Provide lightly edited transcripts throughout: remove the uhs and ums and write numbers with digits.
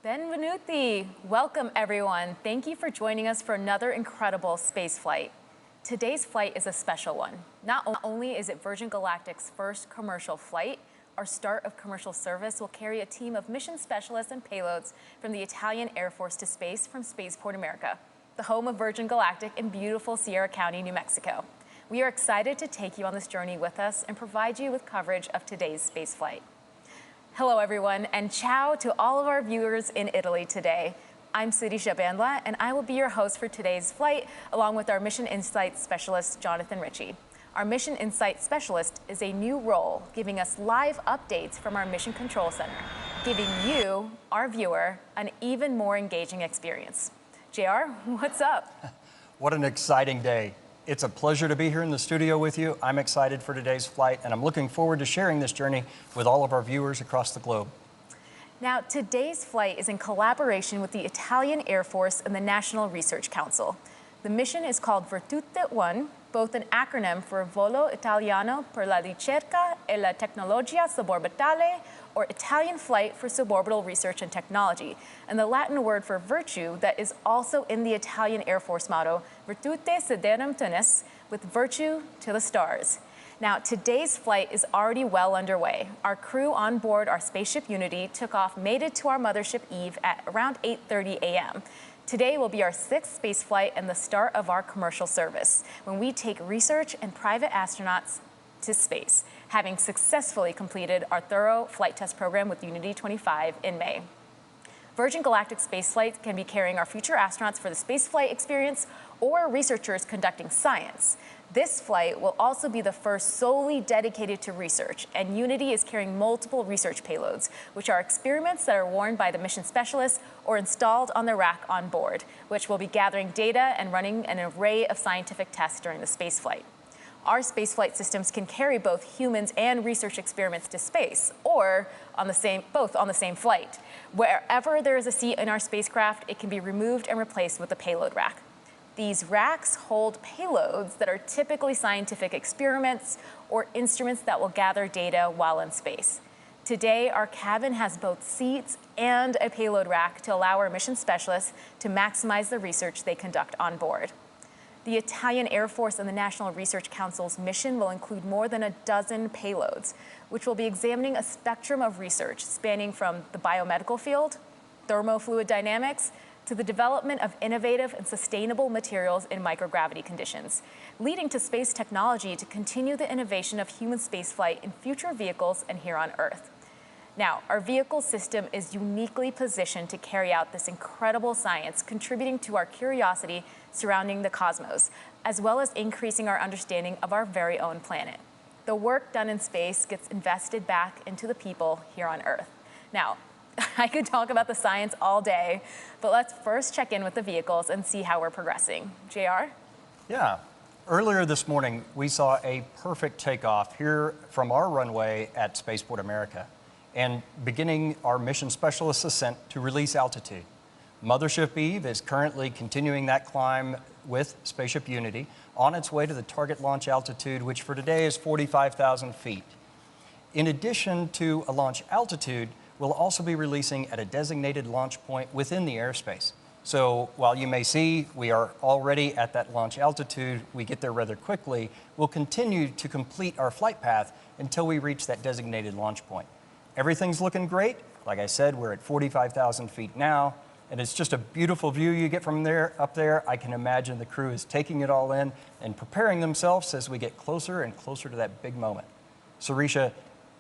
Benvenuti! Welcome everyone. Thank you for joining us for another incredible space flight. Today's flight is a special one. Not only is it Virgin Galactic's first commercial flight, our start of commercial service will carry a team of mission specialists and payloads from the Italian Air Force to space from Spaceport America, the home of Virgin Galactic in beautiful Sierra County, New Mexico. We are excited to take you on this journey with us and provide you with coverage of today's space flight. Hello everyone, and ciao to all of our viewers in Italy today. I'm Sirisha Bandla, and I will be your host for today's flight, along with our Mission Insight Specialist, Jonathan Ritchie. Our Mission Insight Specialist is a new role, giving us live updates from our Mission Control Center, giving you, our viewer, an even more engaging experience. JR, what's up? What an exciting day. It's a pleasure to be here in the studio with you. I'm excited for today's flight, and I'm looking forward to sharing this journey with all of our viewers across the globe. Now, today's flight is in collaboration with the Italian Air Force and the National Research Council. The mission is called Virtute 1, both an acronym for Volo Italiano per la ricerca e la tecnologia suborbitale, or Italian Flight for Suborbital Research and Technology, and the Latin word for virtue that is also in the Italian Air Force motto, Virtute Siderum Tunis, with virtue to the stars. Now, today's flight is already well underway. Our crew on board our spaceship Unity took off, made it to our mothership Eve at around 8:30 a.m. Today will be our 6th space flight and the start of our commercial service, when we take research and private astronauts to space, having successfully completed our thorough flight test program with Unity 25 in May. Virgin Galactic spaceflight can be carrying our future astronauts for the spaceflight experience or researchers conducting science. This flight will also be the first solely dedicated to research, and Unity is carrying multiple research payloads, which are experiments that are worn by the mission specialists or installed on the rack on board, which will be gathering data and running an array of scientific tests during the spaceflight. Our spaceflight systems can carry both humans and research experiments to space, or both on the same flight. Wherever there is a seat in our spacecraft, it can be removed and replaced with a payload rack. These racks hold payloads that are typically scientific experiments or instruments that will gather data while in space. Today, our cabin has both seats and a payload rack to allow our mission specialists to maximize the research they conduct on board. The Italian Air Force and the National Research Council's mission will include more than a dozen payloads, which will be examining a spectrum of research spanning from the biomedical field, thermofluid dynamics, to the development of innovative and sustainable materials in microgravity conditions, leading to space technology to continue the innovation of human spaceflight in future vehicles and here on Earth. Now, our vehicle system is uniquely positioned to carry out this incredible science, contributing to our curiosity surrounding the cosmos, as well as increasing our understanding of our very own planet. The work done in space gets invested back into the people here on Earth. Now, I could talk about the science all day, but let's first check in with the vehicles and see how we're progressing. JR? Yeah. Earlier this morning, we saw a perfect takeoff here from our runway at Spaceport America, and beginning our mission specialist ascent to release altitude. Mothership Eve is currently continuing that climb with Spaceship Unity on its way to the target launch altitude, which for today is 45,000 feet. In addition to a launch altitude, we'll also be releasing at a designated launch point within the airspace. So while you may see we are already at that launch altitude, we get there rather quickly, we'll continue to complete our flight path until we reach that designated launch point. Everything's looking great. Like I said, we're at 45,000 feet now, and it's just a beautiful view you get from there, up there. I can imagine the crew is taking it all in and preparing themselves as we get closer and closer to that big moment. Sirisha,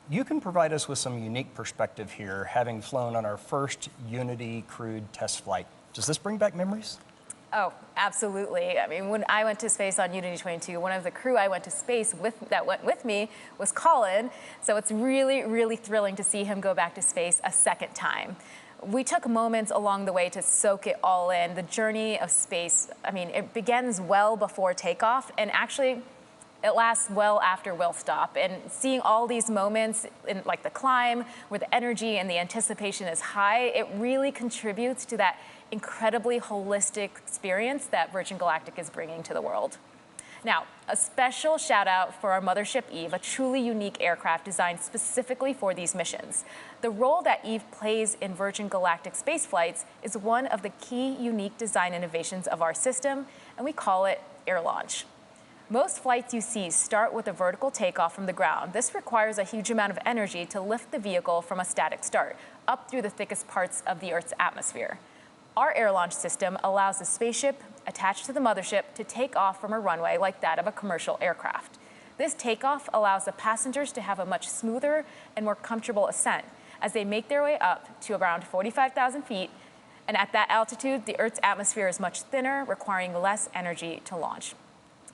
you can provide us with some unique perspective here, having flown on our first Unity crewed test flight. Does this bring back memories? Oh, absolutely. I mean, when I went to space on Unity 22, one of the crew I went to space with that went with me was Colin. So it's really, really thrilling to see him go back to space a second time. We took moments along the way to soak it all in. The journey of space, I mean, it begins well before takeoff, and actually it lasts well after we'll stop. And seeing all these moments in like the climb where the energy and the anticipation is high, it really contributes to that incredibly holistic experience that Virgin Galactic is bringing to the world. Now, a special shout out for our mothership Eve, a truly unique aircraft designed specifically for these missions. The role that Eve plays in Virgin Galactic space flights is one of the key unique design innovations of our system, and we call it air launch. Most flights you see start with a vertical takeoff from the ground. This requires a huge amount of energy to lift the vehicle from a static start up through the thickest parts of the Earth's atmosphere. Our air launch system allows the spaceship attached to the mothership to take off from a runway like that of a commercial aircraft. This takeoff allows the passengers to have a much smoother and more comfortable ascent as they make their way up to around 45,000 feet. And at that altitude, the Earth's atmosphere is much thinner, requiring less energy to launch.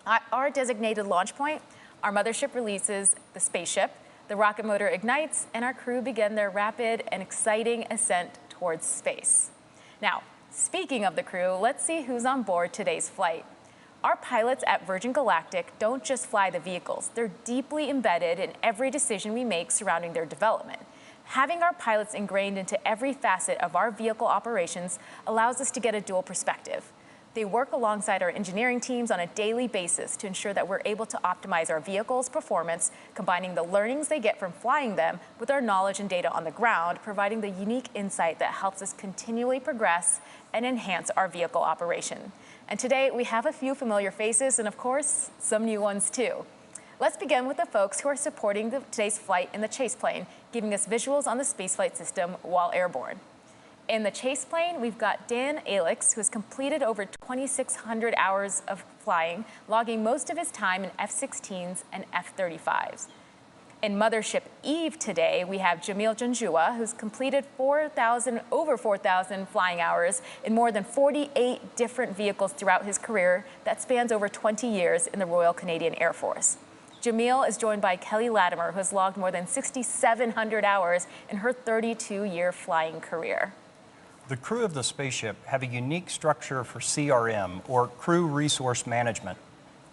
At our designated launch point, our mothership releases the spaceship, the rocket motor ignites, and our crew begin their rapid and exciting ascent towards space. Now, speaking of the crew, let's see who's on board today's flight. Our pilots at Virgin Galactic don't just fly the vehicles, they're deeply embedded in every decision we make surrounding their development. Having our pilots ingrained into every facet of our vehicle operations allows us to get a dual perspective. They work alongside our engineering teams on a daily basis to ensure that we're able to optimize our vehicles' performance, combining the learnings they get from flying them with our knowledge and data on the ground, providing the unique insight that helps us continually progress and enhance our vehicle operation. And today, we have a few familiar faces and, of course, some new ones too. Let's begin with the folks who are supporting today's flight in the chase plane, giving us visuals on the spaceflight system while airborne. In the chase plane, we've got Dan Alix, who has completed over 2,600 hours of flying, logging most of his time in F-16s and F-35s. In Mothership Eve today, we have Jamil Janjua, who's completed over 4,000 flying hours in more than 48 different vehicles throughout his career that spans over 20 years in the Royal Canadian Air Force. Jamil is joined by Kelly Latimer, who has logged more than 6,700 hours in her 32-year flying career. The crew of the spaceship have a unique structure for CRM, or crew resource management.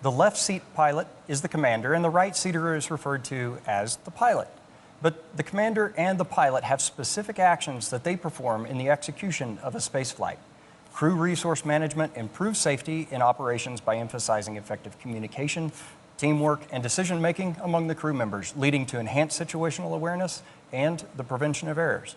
The left seat pilot is the commander, and the right seater is referred to as the pilot. But the commander and the pilot have specific actions that they perform in the execution of a spaceflight. Crew resource management improves safety in operations by emphasizing effective communication, teamwork, and decision-making among the crew members, leading to enhanced situational awareness and the prevention of errors.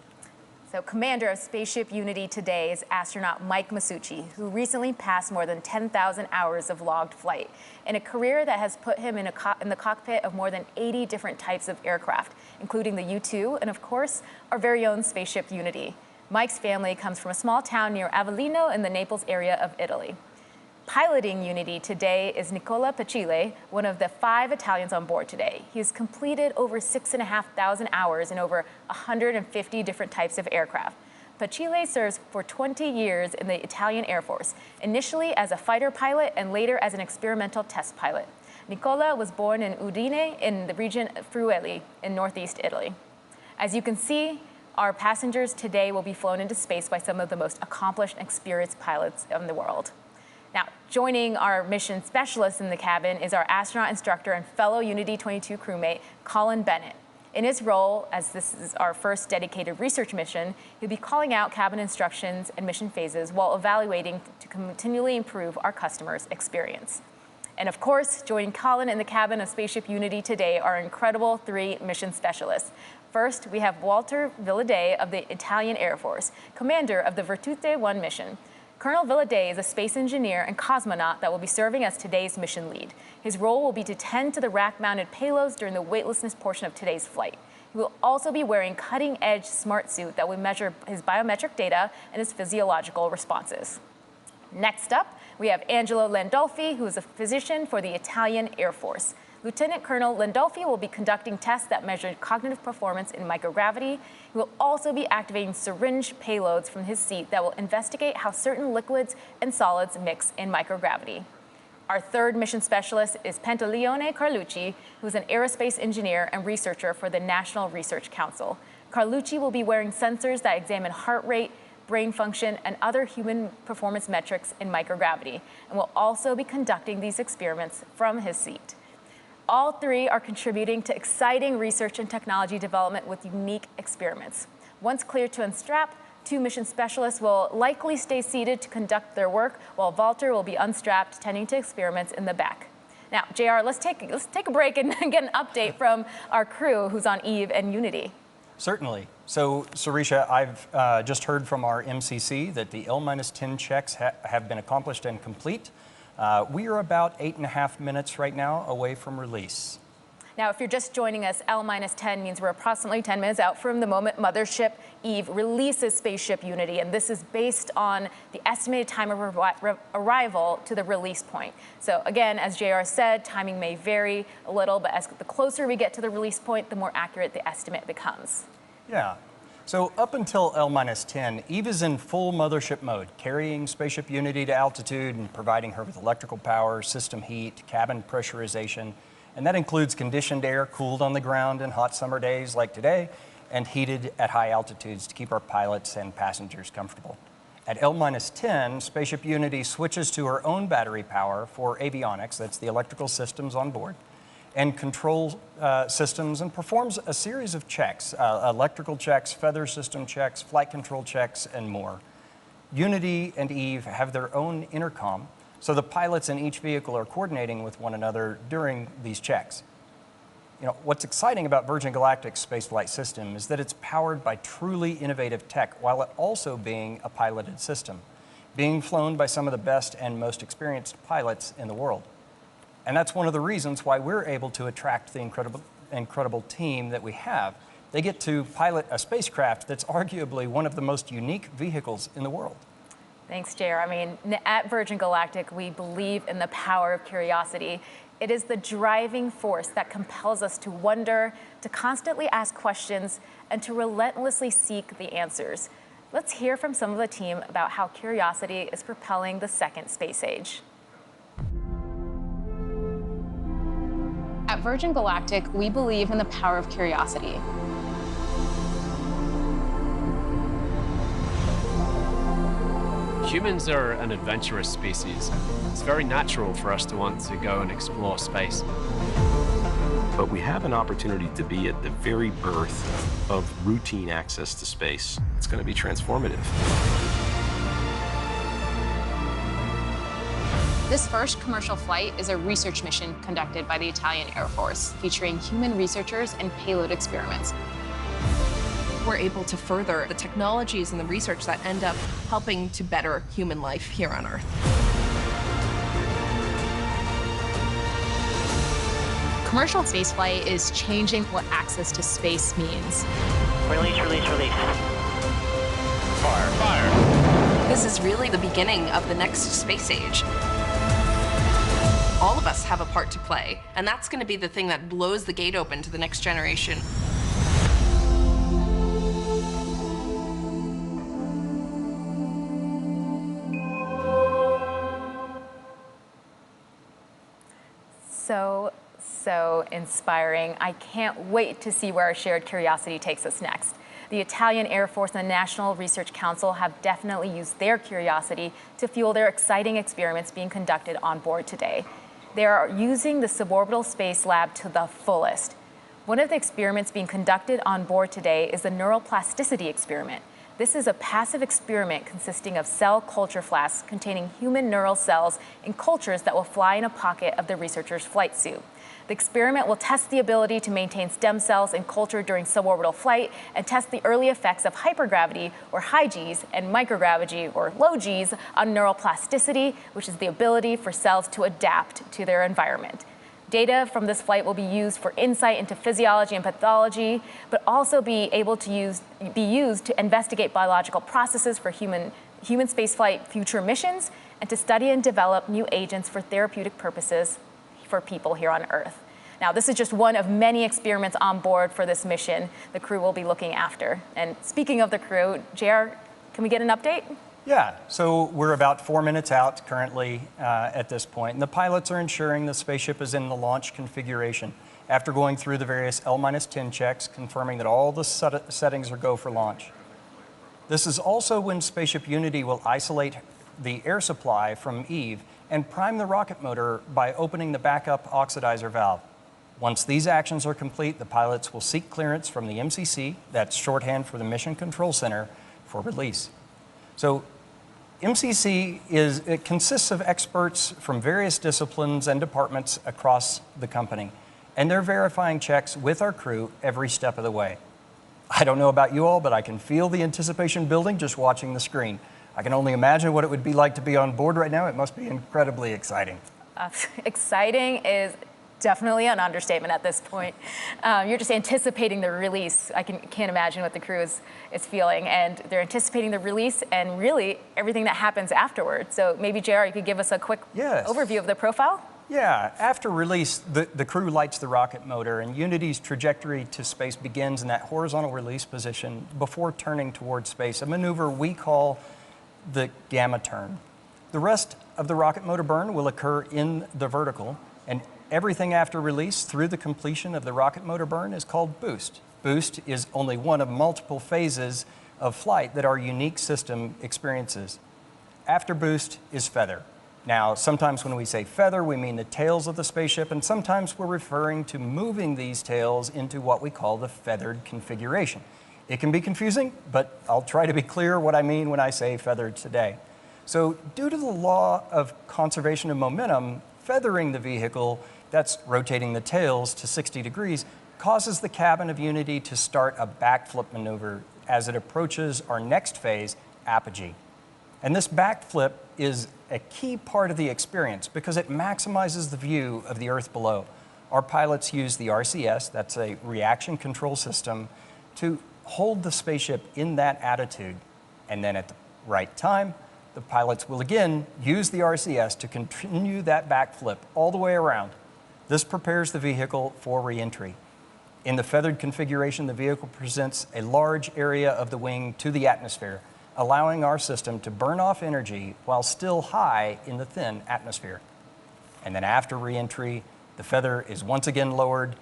So Commander of Spaceship Unity today is astronaut Mike Masucci, who recently passed more than 10,000 hours of logged flight in a career that has put him in the cockpit of more than 80 different types of aircraft, including the U-2 and, of course, our very own Spaceship Unity. Mike's family comes from a small town near Avellino in the Naples area of Italy. Piloting Unity today is Nicola Pacile, one of the 5 Italians on board today. He has completed over 6,500 hours in over 150 different types of aircraft. Pacile serves for 20 years in the Italian Air Force, initially as a fighter pilot and later as an experimental test pilot. Nicola was born in Udine in the region Friuli in northeast Italy. As you can see, our passengers today will be flown into space by some of the most accomplished and experienced pilots in the world. Now, joining our mission specialist in the cabin is our astronaut instructor and fellow Unity 22 crewmate, Colin Bennett. In his role, as this is our first dedicated research mission, he'll be calling out cabin instructions and mission phases while evaluating to continually improve our customers' experience. And of course, joining Colin in the cabin of Spaceship Unity today are our incredible 3 mission specialists. First, we have Walter Villadei of the Italian Air Force, commander of the Virtute 1 mission. Colonel Villadei is a space engineer and cosmonaut that will be serving as today's mission lead. His role will be to tend to the rack-mounted payloads during the weightlessness portion of today's flight. He will also be wearing cutting-edge smart suit that will measure his biometric data and his physiological responses. Next up, we have Angelo Landolfi, who is a physician for the Italian Air Force. Lieutenant Colonel Landolfi will be conducting tests that measure cognitive performance in microgravity. He will also be activating syringe payloads from his seat that will investigate how certain liquids and solids mix in microgravity. Our third mission specialist is Pantaleone Carlucci, who is an aerospace engineer and researcher for the National Research Council. Carlucci will be wearing sensors that examine heart rate, brain function, and other human performance metrics in microgravity, and will also be conducting these experiments from his seat. All 3 are contributing to exciting research and technology development with unique experiments. Once cleared to unstrap, 2 mission specialists will likely stay seated to conduct their work, while Walter will be unstrapped, tending to experiments in the back. Now, JR, let's take a break and get an update from our crew who's on Eve and Unity. Certainly. So, Sarisha, I've just heard from our MCC that the L-10 checks have been accomplished and complete. We are about 8.5 minutes right now away from release. Now, if you're just joining us, L-10 means we're approximately 10 minutes out from the moment Mothership Eve releases Spaceship Unity, and this is based on the estimated time of arrival to the release point. So again, as JR said, timing may vary a little, but as the closer we get to the release point, the more accurate the estimate becomes. Yeah. So up until L-10, Eve is in full mothership mode, carrying Spaceship Unity to altitude and providing her with electrical power, system heat, cabin pressurization. And that includes conditioned air cooled on the ground in hot summer days like today and heated at high altitudes to keep our pilots and passengers comfortable. At L-10, Spaceship Unity switches to her own battery power for avionics, that's the electrical systems on board, and control systems, and performs a series of checks, electrical checks, feather system checks, flight control checks, and more. Unity and Eve have their own intercom, so the pilots in each vehicle are coordinating with one another during these checks. You know, what's exciting about Virgin Galactic's spaceflight system is that it's powered by truly innovative tech while it also being a piloted system, being flown by some of the best and most experienced pilots in the world. And that's one of the reasons why we're able to attract the incredible team that we have. They get to pilot a spacecraft that's arguably one of the most unique vehicles in the world. Thanks, JR. I mean, at Virgin Galactic, we believe in the power of curiosity. It is the driving force that compels us to wonder, to constantly ask questions, and to relentlessly seek the answers. Let's hear from some of the team about how curiosity is propelling the second space age. At Virgin Galactic, we believe in the power of curiosity. Humans are an adventurous species. It's very natural for us to want to go and explore space. But we have an opportunity to be at the very birth of routine access to space. It's going to be transformative. This first commercial flight is a research mission conducted by the Italian Air Force, featuring human researchers and payload experiments. We're able to further the technologies and the research that end up helping to better human life here on Earth. Commercial spaceflight is changing what access to space means. Release, release, release. Fire, fire. This is really the beginning of the next space age. All of us have a part to play, and that's going to be the thing that blows the gate open to the next generation. So inspiring. I can't wait to see where our shared curiosity takes us next. The Italian Air Force and the National Research Council have definitely used their curiosity to fuel their exciting experiments being conducted on board today. They are using the suborbital space lab to the fullest. One of the experiments being conducted on board today is the neuroplasticity experiment. This is a passive experiment consisting of cell culture flasks containing human neural cells in cultures that will fly in a pocket of the researcher's flight suit. The experiment will test the ability to maintain stem cells in culture during suborbital flight and test the early effects of hypergravity, or high Gs, and microgravity, or low Gs, on neuroplasticity, which is the ability for cells to adapt to their environment. Data from this flight will be used for insight into physiology and pathology, but also be used to investigate biological processes for human spaceflight future missions, and to study and develop new agents for therapeutic purposes for people here on Earth. Now, this is just one of many experiments on board for this mission the crew will be looking after. And speaking of the crew, JR, can we get an update? Yeah, so we're about 4 minutes out currently at this point, and the pilots are ensuring the spaceship is in the launch configuration after going through the various L-10 checks, confirming that all the settings are go for launch. This is also when Spaceship Unity will isolate the air supply from Eve and prime the rocket motor by opening the backup oxidizer valve. Once these actions are complete, the pilots will seek clearance from the MCC, that's shorthand for the Mission Control Center, for release. So it consists of experts from various disciplines and departments across the company, and they're verifying checks with our crew every step of the way. I don't know about you all, but I can feel the anticipation building just watching the screen. I can only imagine what it would be like to be on board right now. It must be incredibly exciting. Exciting is definitely an understatement at this point. You're just anticipating the release. I can't imagine what the crew is feeling, and they're anticipating the release and really everything that happens afterwards. So maybe, JR, you could give us a quick overview of the profile? Yeah, after release, the crew lights the rocket motor, and Unity's trajectory to space begins in that horizontal release position before turning towards space, a maneuver we call the gamma turn. The rest of the rocket motor burn will occur in the vertical, and everything after release through the completion of the rocket motor burn is called boost. Boost is only one of multiple phases of flight that our unique system experiences. After boost is feather. Now, sometimes when we say feather, we mean the tails of the spaceship, and sometimes we're referring to moving these tails into what we call the feathered configuration. It can be confusing, but I'll try to be clear what I mean when I say feathered today. So, due to the law of conservation of momentum, feathering the vehicle, that's rotating the tails to 60 degrees, causes the cabin of Unity to start a backflip maneuver as it approaches our next phase, apogee. And this backflip is a key part of the experience because it maximizes the view of the Earth below. Our pilots use the RCS, that's a reaction control system, to hold the spaceship in that attitude. And then at the right time, the pilots will again use the RCS to continue that backflip all the way around. This prepares the vehicle for re-entry. In the feathered configuration, the vehicle presents a large area of the wing to the atmosphere, allowing our system to burn off energy while still high in the thin atmosphere. And then after re-entry, the feather is once again lowered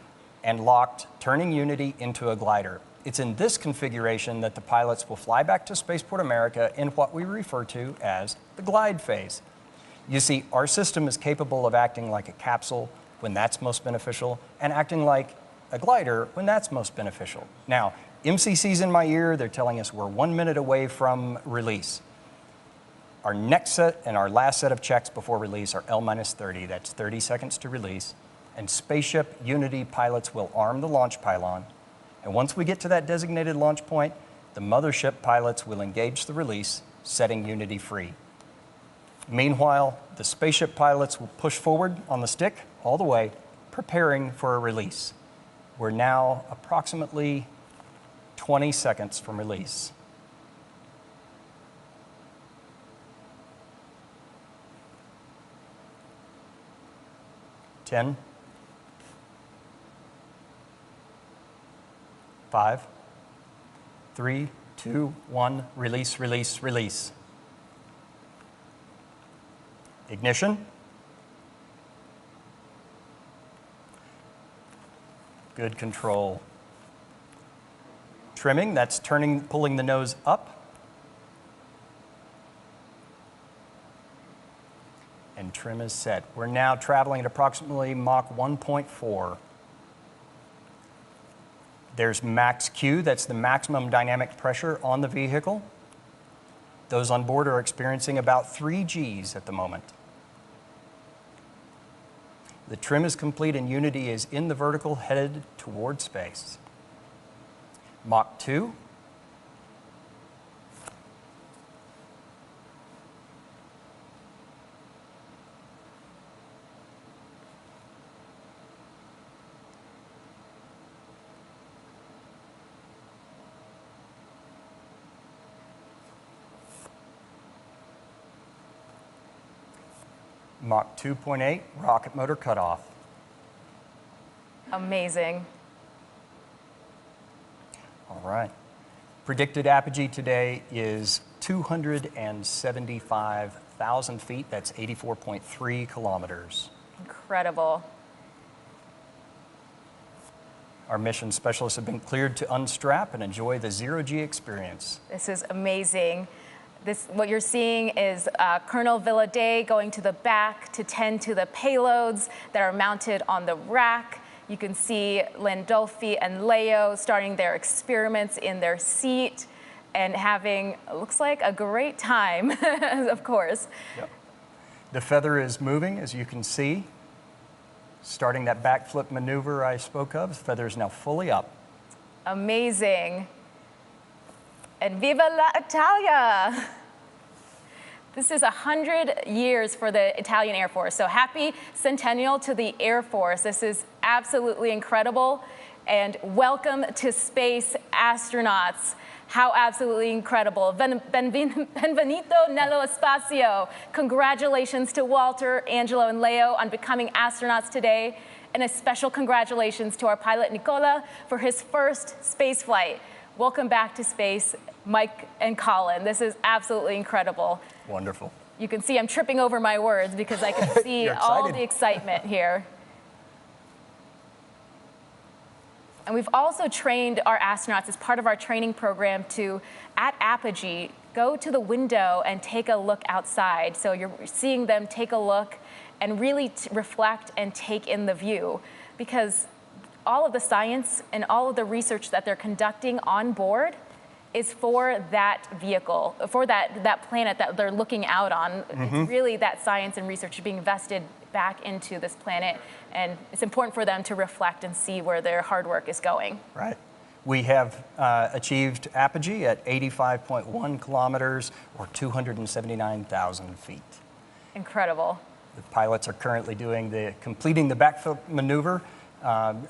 and locked, turning Unity into a glider. It's in this configuration that the pilots will fly back to Spaceport America in what we refer to as the glide phase. You see, our system is capable of acting like a capsule when that's most beneficial, and acting like a glider when that's most beneficial. Now, MCC's in my ear, they're telling us we're 1 minute away from release. Our next set and our last set of checks before release are L-30, that's 30 seconds to release, and Spaceship Unity pilots will arm the launch pylon, and once we get to that designated launch point, the mothership pilots will engage the release, setting Unity free. Meanwhile, the spaceship pilots will push forward on the stick all the way, preparing for a release. We're now approximately 20 seconds from release. Ten, 5, 3, 2, 1, release, release, release. Ignition. Good control. Trimming, that's pulling the nose up. And trim is set. We're now traveling at approximately Mach 1.4. There's max Q, that's the maximum dynamic pressure on the vehicle. Those on board are experiencing about 3 Gs at the moment. The trim is complete and Unity is in the vertical, headed toward space. Mach 2. Mach 2.8, rocket motor cutoff. Amazing. All right. Predicted apogee today is 275,000 feet. That's 84.3 kilometers. Incredible. Our mission specialists have been cleared to unstrap and enjoy the zero-G experience. This is amazing. What you're seeing is Colonel Villaday going to the back to tend to the payloads that are mounted on the rack. You can see Landolfi and Leo starting their experiments in their seat. and having, looks like, a great time, of course. Yep. The feather is moving, as you can see. Starting that backflip maneuver I spoke of, the feather is now fully up. Amazing. And viva la Italia! This is 100 years for the Italian Air Force. So happy centennial to the Air Force. This is absolutely incredible. And welcome to space, astronauts. How absolutely incredible. Benvenuto nello espacio. Congratulations to Walter, Angelo, and Leo on becoming astronauts today. And a special congratulations to our pilot, Nicola, for his first space flight. Welcome back to space, Mike and Colin. This is absolutely incredible. Wonderful. You can see I'm tripping over my words because I can see all the excitement here. And we've also trained our astronauts as part of our training program to, at apogee, go to the window and take a look outside. So you're seeing them take a look and really reflect and take in the view, because all of the science and all of the research that they're conducting on board is for that vehicle, for that planet that they're looking out on. It's really that science and research being invested back into this planet, and it's important for them to reflect and see where their hard work is going. Right. We have achieved apogee at 85.1 kilometers or 279,000 feet. Incredible. The pilots are currently completing the backflip maneuver,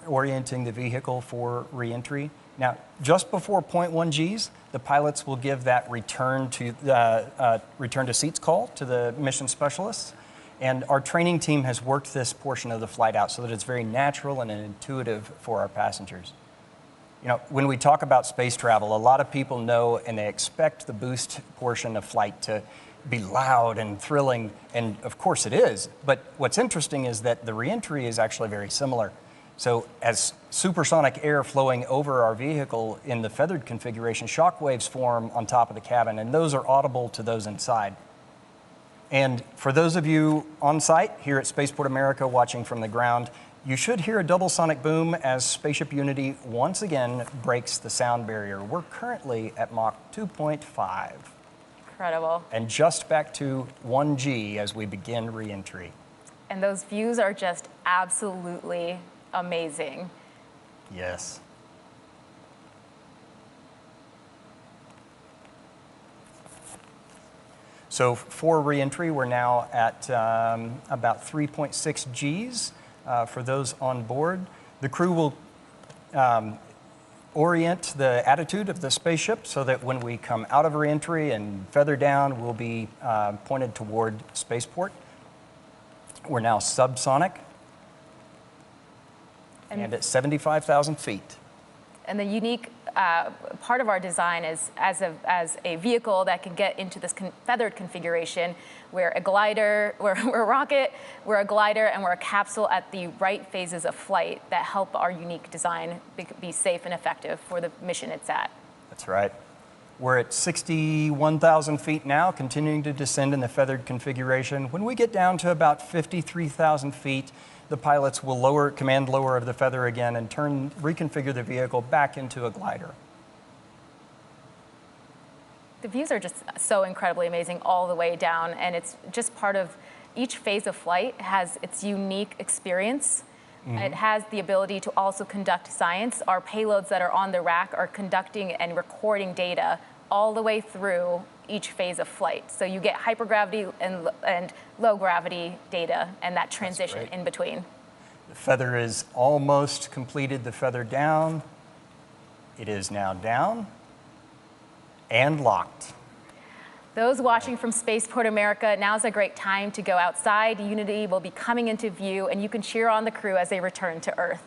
orienting the vehicle for re-entry. Now, just before 0.1 Gs, the pilots will give that return to seats call to the mission specialists. And our training team has worked this portion of the flight out so that it's very natural and intuitive for our passengers. You know, when we talk about space travel, a lot of people know and they expect the boost portion of flight to be loud and thrilling, and of course it is. But what's interesting is that the re-entry is actually very similar. So as supersonic air flowing over our vehicle in the feathered configuration, shock waves form on top of the cabin, and those are audible to those inside. And for those of you on site here at Spaceport America watching from the ground, you should hear a double sonic boom as Spaceship Unity once again breaks the sound barrier. We're currently at Mach 2.5. Incredible. And just back to 1G as we begin re-entry. And those views are just absolutely amazing. Yes. So for re-entry, we're now at about 3.6 Gs for those on board. The crew will orient the attitude of the spaceship so that when we come out of re-entry and feather down, we'll be pointed toward spaceport. We're now subsonic and at 75,000 feet. And the unique part of our design is as a vehicle that can get into this feathered configuration. We're a glider, we're a rocket, we're a glider, and we're a capsule at the right phases of flight that help our unique design be safe and effective for the mission it's at. That's right. We're at 61,000 feet now, continuing to descend in the feathered configuration. When we get down to about 53,000 feet, the pilots will command lower of the feather again and reconfigure the vehicle back into a glider. The views are just so incredibly amazing all the way down, and it's just part of each phase of flight has its unique experience. It has the ability to also conduct science. Our payloads that are on the rack are conducting and recording data all the way through each phase of flight. So you get hypergravity and low gravity data and that transition in between. The feather is almost completed, the feather down. It is now down and locked. Those watching from Spaceport America, now's a great time to go outside. Unity will be coming into view and you can cheer on the crew as they return to Earth.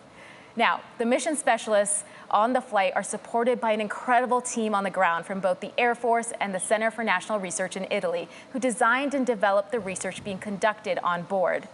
Now, the mission specialists on the flight are supported by an incredible team on the ground from both the Air Force and the Center for National Research in Italy, who designed and developed the research being conducted on board.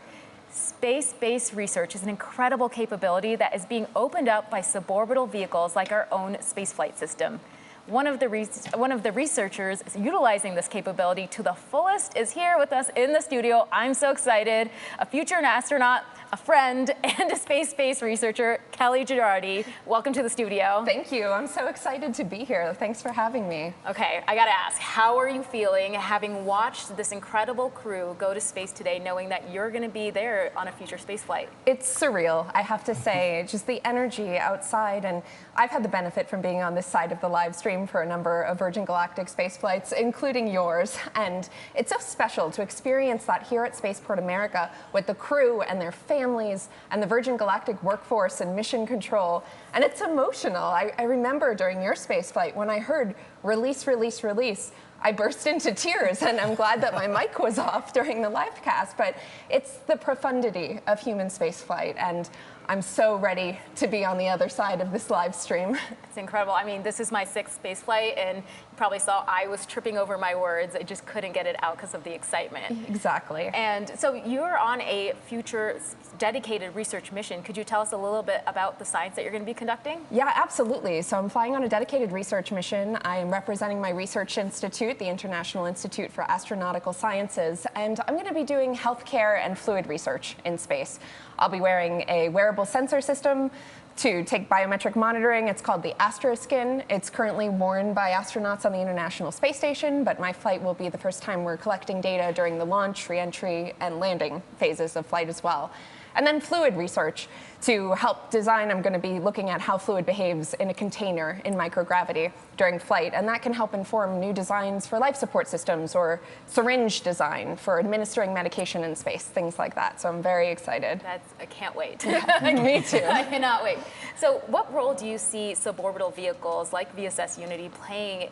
Space-based research is an incredible capability that is being opened up by suborbital vehicles like our own spaceflight system. One of the researchers utilizing this capability to the fullest is here with us in the studio. I'm so excited. A future astronaut, a friend, and a space-based researcher, Kelly Girardi. Welcome to the studio. Thank you. I'm so excited to be here. Thanks for having me. Okay, I gotta ask, how are you feeling having watched this incredible crew go to space today, knowing that you're gonna be there on a future space flight? It's surreal, I have to say. Just the energy outside, and I've had the benefit from being on this side of the live stream for a number of Virgin Galactic space flights, including yours, and it's so special to experience that here at Spaceport America with the crew and their families and the Virgin Galactic workforce and mission control. And it's emotional. I remember during your space flight when I heard release, release, release, I burst into tears, and I'm glad that my mic was off during the live cast, but it's the profundity of human spaceflight, and I'm so ready to be on the other side of this live stream. It's incredible. I mean, this is my 6th space flight, and you probably saw I was tripping over my words. I just couldn't get it out because of the excitement. Exactly. And so you're on a future dedicated research mission. Could you tell us a little bit about the science that you're going to be conducting? Yeah, absolutely. So I'm flying on a dedicated research mission. I am representing my research institute, the International Institute for Astronautical Sciences, and I'm going to be doing healthcare and fluid research in space. I'll be wearing a wearable sensor system to take biometric monitoring. It's called the Astroskin. It's currently worn by astronauts on the International Space Station, but my flight will be the first time we're collecting data during the launch, re-entry, and landing phases of flight as well. And then fluid research. To help design, I'm going to be looking at how fluid behaves in a container in microgravity during flight, and that can help inform new designs for life support systems or syringe design for administering medication in space, things like that. So I'm very excited. I can't wait. Me too. I cannot wait. So what role do you see suborbital vehicles like VSS Unity playing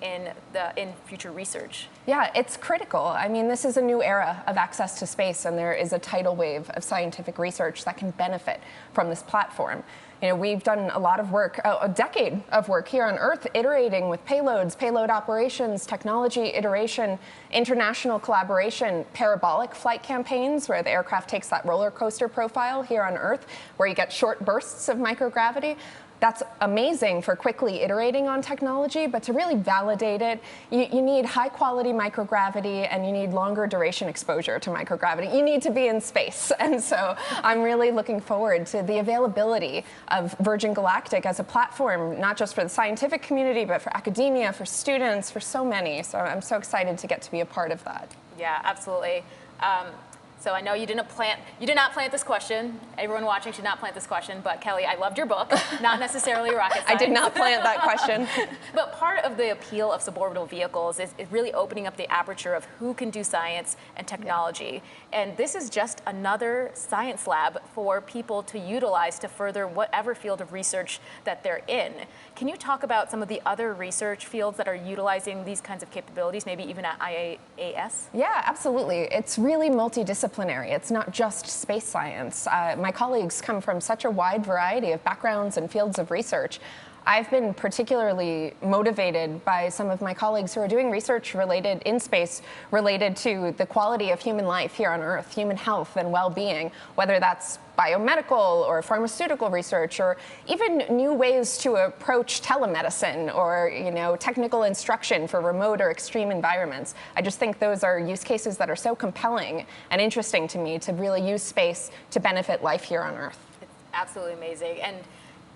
in future research? Yeah, it's critical. I mean, this is a new era of access to space, and there is a tidal wave of scientific research that can benefit from this platform. You know, we've done a lot of work, a decade of work here on Earth, iterating with payloads, payload operations, technology iteration, international collaboration, parabolic flight campaigns where the aircraft takes that roller coaster profile here on Earth, where you get short bursts of microgravity. That's amazing for quickly iterating on technology, but to really validate it, you need high quality microgravity and you need longer duration exposure to microgravity. You need to be in space. And so I'm really looking forward to the availability of Virgin Galactic as a platform, not just for the scientific community, but for academia, for students, for so many. So I'm so excited to get to be a part of that. Yeah, absolutely. So I know you did not plant this question. Everyone watching should not plant this question, but Kelly, I loved your book, not necessarily rocket science. I did not plant that question. But part of the appeal of suborbital vehicles is really opening up the aperture of who can do science and technology. Yeah. And this is just another science lab for people to utilize to further whatever field of research that they're in. Can you talk about some of the other research fields that are utilizing these kinds of capabilities, maybe even at IAS? Yeah, absolutely. It's really multidisciplinary. It's not just space science. My colleagues come from such a wide variety of backgrounds and fields of research. I've been particularly motivated by some of my colleagues who are doing research related in space, related to the quality of human life here on Earth, human health and well-being, whether that's biomedical or pharmaceutical research, or even new ways to approach telemedicine or, you know, technical instruction for remote or extreme environments. I just think those are use cases that are so compelling and interesting to me to really use space to benefit life here on Earth. It's absolutely amazing. And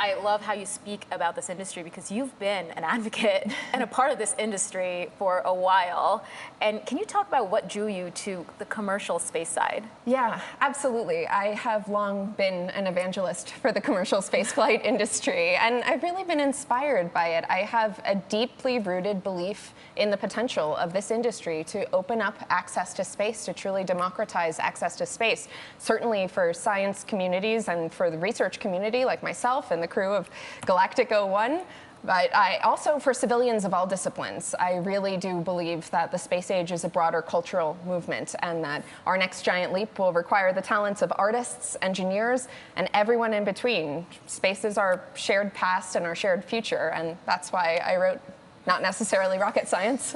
I love how you speak about this industry because you've been an advocate and a part of this industry for a while. And can you talk about what drew you to the commercial space side? Yeah, absolutely. I have long been an evangelist for the commercial spaceflight industry, and I've really been inspired by it. I have a deeply rooted belief in the potential of this industry to open up access to space, to truly democratize access to space, certainly for science communities and for the research community like myself and the crew of Galactic 01. But also for civilians of all disciplines. I really do believe that the space age is a broader cultural movement and that our next giant leap will require the talents of artists, engineers, and everyone in between. Space is our shared past and our shared future, and that's why I wrote not necessarily rocket science.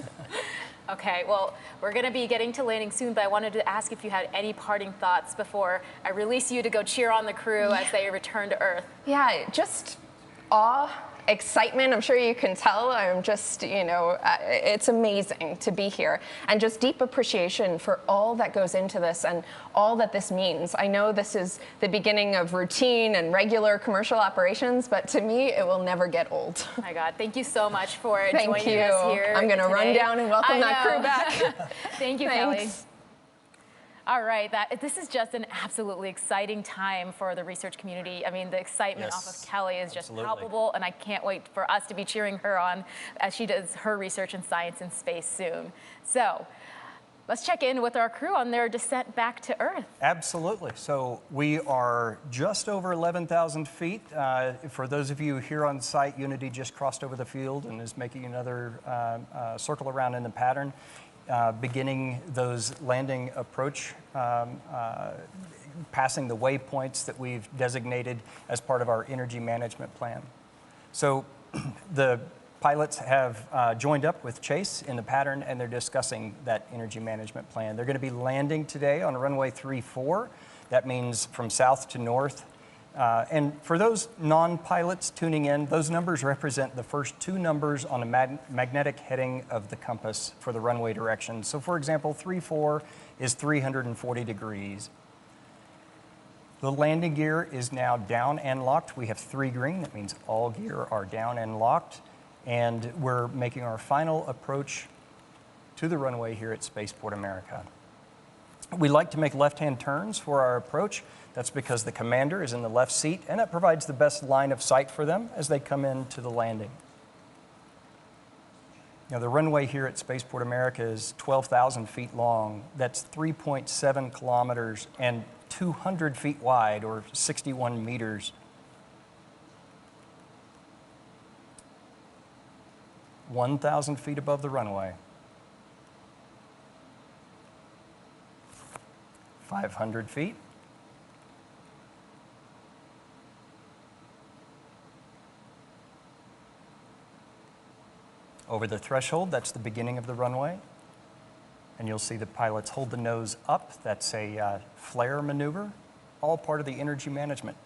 Okay, well, we're going to be getting to landing soon, but I wanted to ask if you had any parting thoughts before I release you to go cheer on the crew as they return to Earth. Yeah, just awe excitement. I'm sure you can tell. I'm just, it's amazing to be here. And just deep appreciation for all that goes into this and all that this means. I know this is the beginning of routine and regular commercial operations, but to me, it will never get old. Oh my God, thank you so much for Thank joining you. us here I'm going to run down and welcome that crew back. Thank you, Thanks. Kelly. All right, this is just an absolutely exciting time for the research community. I mean, the excitement off of Kelly is just palpable, and I can't wait for us to be cheering her on as she does her research in science and space soon. So let's check in with our crew on their descent back to Earth. Absolutely. So we are just over 11,000 feet. For those of you here on site, Unity just crossed over the field and is making another circle around in the pattern. Beginning those landing approach, passing the waypoints that we've designated as part of our energy management plan. So the pilots have joined up with Chase in the pattern, and they're discussing that energy management plan. They're going to be landing today on runway 34. That means from south to north. And for those non-pilots tuning in, those numbers represent the first two numbers on a magnetic heading of the compass for the runway direction. So for example, 34 is 340 degrees. The landing gear is now down and locked. We have 3 green. That means all gear are down and locked. And we're making our final approach to the runway here at Spaceport America. We like to make left-hand turns for our approach. That's because the commander is in the left seat, and it provides the best line of sight for them as they come into the landing. Now, the runway here at Spaceport America is 12,000 feet long. That's 3.7 kilometers and 200 feet wide, or 61 meters. 1,000 feet above the runway. 500 feet. Over the threshold, that's the beginning of the runway. And you'll see the pilots hold the nose up. That's a flare maneuver, all part of the energy management.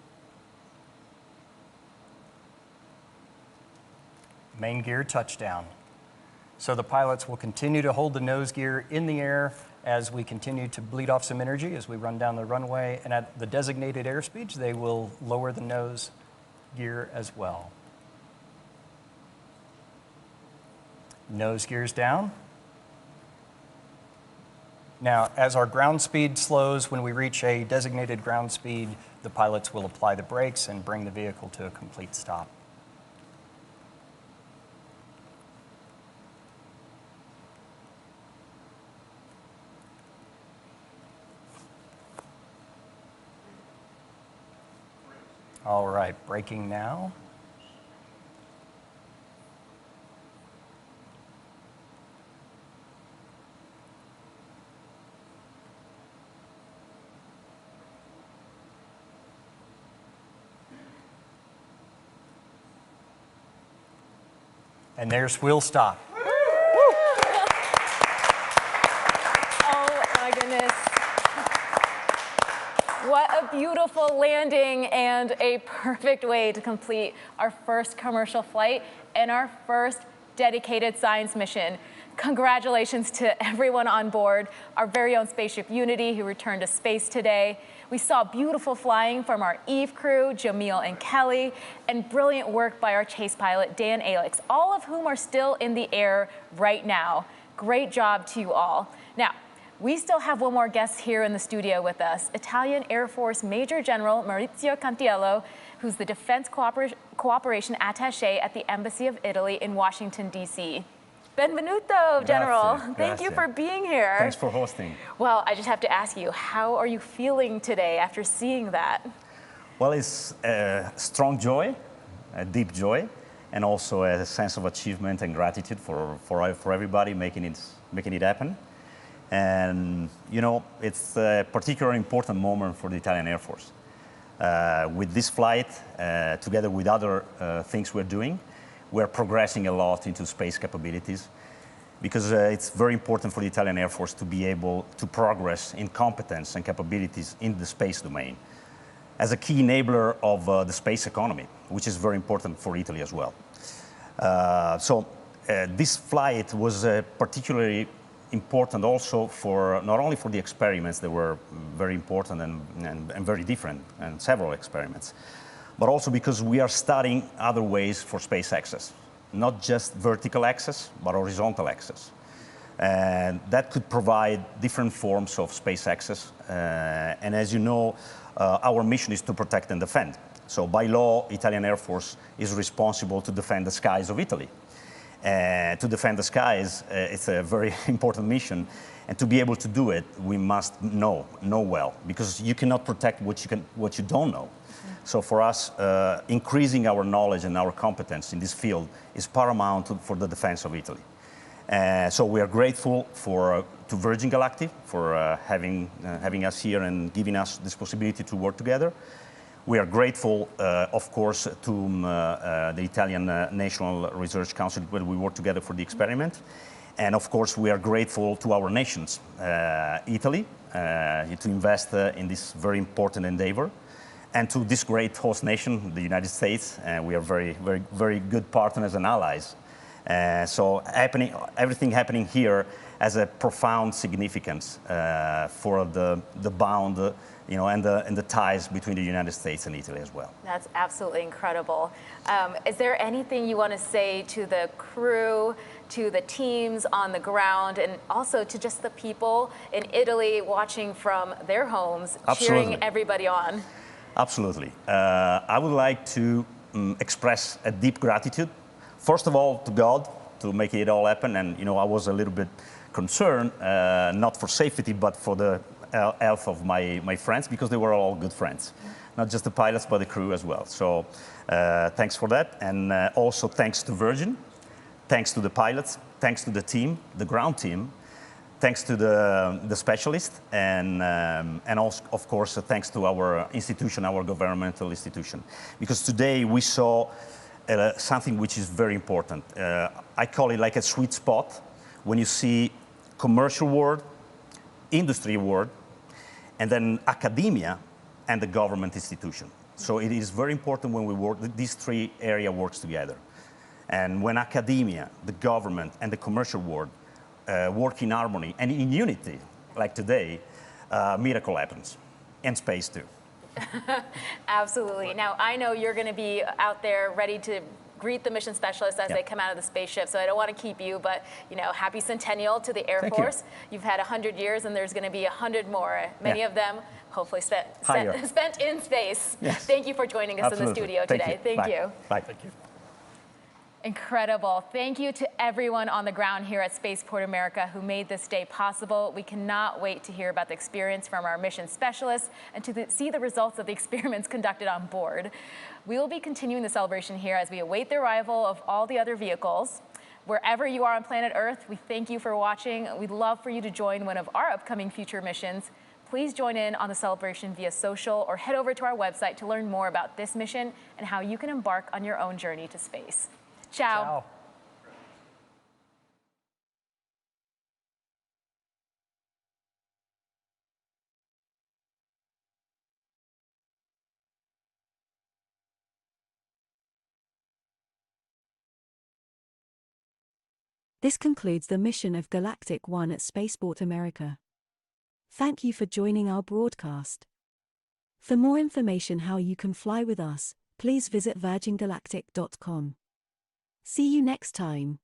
Main gear touchdown. So the pilots will continue to hold the nose gear in the air as we continue to bleed off some energy as we run down the runway. And at the designated airspeeds, they will lower the nose gear as well. Nose gears down. Now, as our ground speed slows, when we reach a designated ground speed, the pilots will apply the brakes and bring the vehicle to a complete stop. All right, braking now. And there's wheel stop. Oh my goodness. What a beautiful landing and a perfect way to complete our first commercial flight and our first dedicated science mission. Congratulations to everyone on board, our very own spaceship Unity, who returned to space today. We saw beautiful flying from our Eve crew, Jamil and Kelly, and brilliant work by our chase pilot, Dan Alex, all of whom are still in the air right now. Great job to you all. Now, we still have one more guest here in the studio with us, Italian Air Force Major General Maurizio Cantiello, who's the Defense Cooperation Attaché at the Embassy of Italy in Washington, D.C. Benvenuto, General. Thank you for being here. Thanks for hosting. Well, I just have to ask you, how are you feeling today after seeing that? Well, it's a strong joy, a deep joy, and also a sense of achievement and gratitude for everybody making it happen. And, you know, it's a particularly important moment for the Italian Air Force. With this flight, together with other things we're doing, we're progressing a lot into space capabilities because it's very important for the Italian Air Force to be able to progress in competence and capabilities in the space domain as a key enabler of the space economy, which is very important for Italy as well. This flight was particularly important also for not only for the experiments that were very important and very different, and several experiments, but also because we are studying other ways for space access, not just vertical access, but horizontal access. And that could provide different forms of space access. And as you know, our mission is to protect and defend. So by law, Italian Air Force is responsible to defend the skies of Italy. To defend the skies, it's a very important mission. And to be able to do it, we must know well, because you cannot protect what you don't know. So for us, increasing our knowledge and our competence in this field is paramount for the defense of Italy. So we are grateful to Virgin Galactic for having us here and giving us this possibility to work together. We are grateful, of course, to the Italian National Research Council, where we work together for the experiment. And of course, we are grateful to our nations, Italy, to invest in this very important endeavor, and to this great host nation, the United States. We are very good partners and allies. So everything happening here has a profound significance for the bond, and the ties between the United States and Italy as well. That's absolutely incredible. Is there anything you want to say to the crew, to the teams on the ground, and also to just the people in Italy watching from their homes, cheering everybody on? Absolutely. I would like to express a deep gratitude, first of all, to God, to make it all happen. And, I was a little bit concerned, not for safety, but for the health of my friends, because they were all good friends. Not just the pilots, but the crew as well. So thanks for that. And also thanks to Virgin, thanks to the pilots, thanks to the team, the ground team, thanks to the specialists, and also, of course, thanks to our institution, our governmental institution. Because today we saw something which is very important. I call it like a sweet spot when you see commercial world, industry world, and then academia and the government institution. So it is very important when we work, these three areas works together. And when academia, the government, and the commercial world work in harmony and in unity, like today, miracle happens. And space too. Absolutely. Now, I know you're going to be out there ready to greet the mission specialists as they come out of the spaceship, so I don't want to keep you, but happy centennial to the Air Force. You've had 100 years, and there's going to be 100 more. Many of them hopefully spent in space. Yes. Thank you for joining us in the studio today. Thank you. Bye. Thank you. Incredible. Thank you to everyone on the ground here at Spaceport America who made this day possible. We cannot wait to hear about the experience from our mission specialists and to see the results of the experiments conducted on board. We will be continuing the celebration here as we await the arrival of all the other vehicles. Wherever you are on planet Earth, we thank you for watching. We'd love for you to join one of our upcoming future missions. Please join in on the celebration via social or head over to our website to learn more about this mission and how you can embark on your own journey to space. Ciao. Ciao. This concludes the mission of Galactic 1 at Spaceport America. Thank you for joining our broadcast. For more information how you can fly with us, please visit virgingalactic.com. See you next time.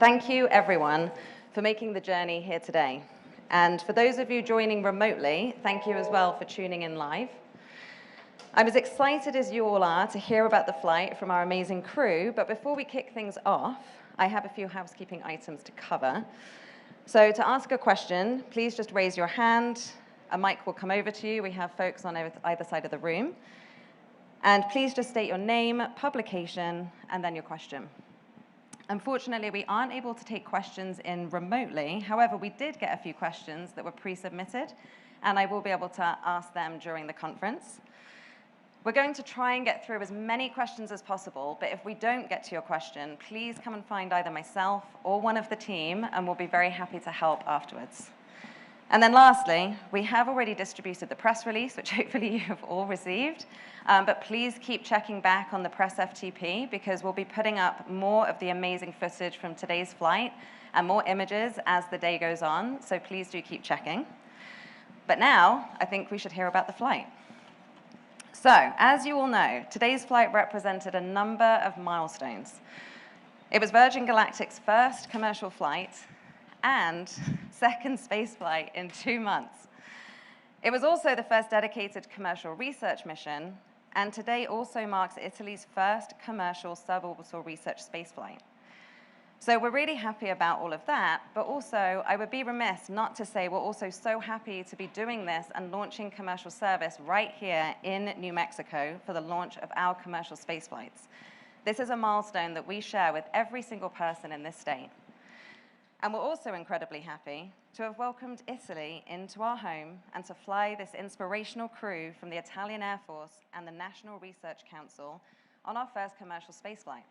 thank you everyone for making the journey here today. And for those of you joining remotely, thank you as well for tuning in live. I'm as excited as you all are to hear about the flight from our amazing crew, but before we kick things off, I have a few housekeeping items to cover. So to ask a question, please just raise your hand. A mic will come over to you. We have folks on either side of the room. And please just state your name, publication, and then your question. Unfortunately, we aren't able to take questions in remotely. However, we did get a few questions that were pre-submitted, and I will be able to ask them during the conference. We're going to try and get through as many questions as possible, but if we don't get to your question, please come and find either myself or one of the team, and we'll be very happy to help afterwards. And then lastly, we have already distributed the press release, which hopefully you have all received, but please keep checking back on the press FTP because we'll be putting up more of the amazing footage from today's flight and more images as the day goes on, so please do keep checking. But now, I think we should hear about the flight. So, as you all know, today's flight represented a number of milestones. It was Virgin Galactic's first commercial flight and second space flight in 2 months. It was also the first dedicated commercial research mission, and today also marks Italy's first commercial suborbital research spaceflight. So we're really happy about all of that, but also I would be remiss not to say we're also so happy to be doing this and launching commercial service right here in New Mexico for the launch of our commercial space flights. This is a milestone that we share with every single person in this state. And we're also incredibly happy to have welcomed Italy into our home and to fly this inspirational crew from the Italian Air Force and the National Research Council on our first commercial spaceflight.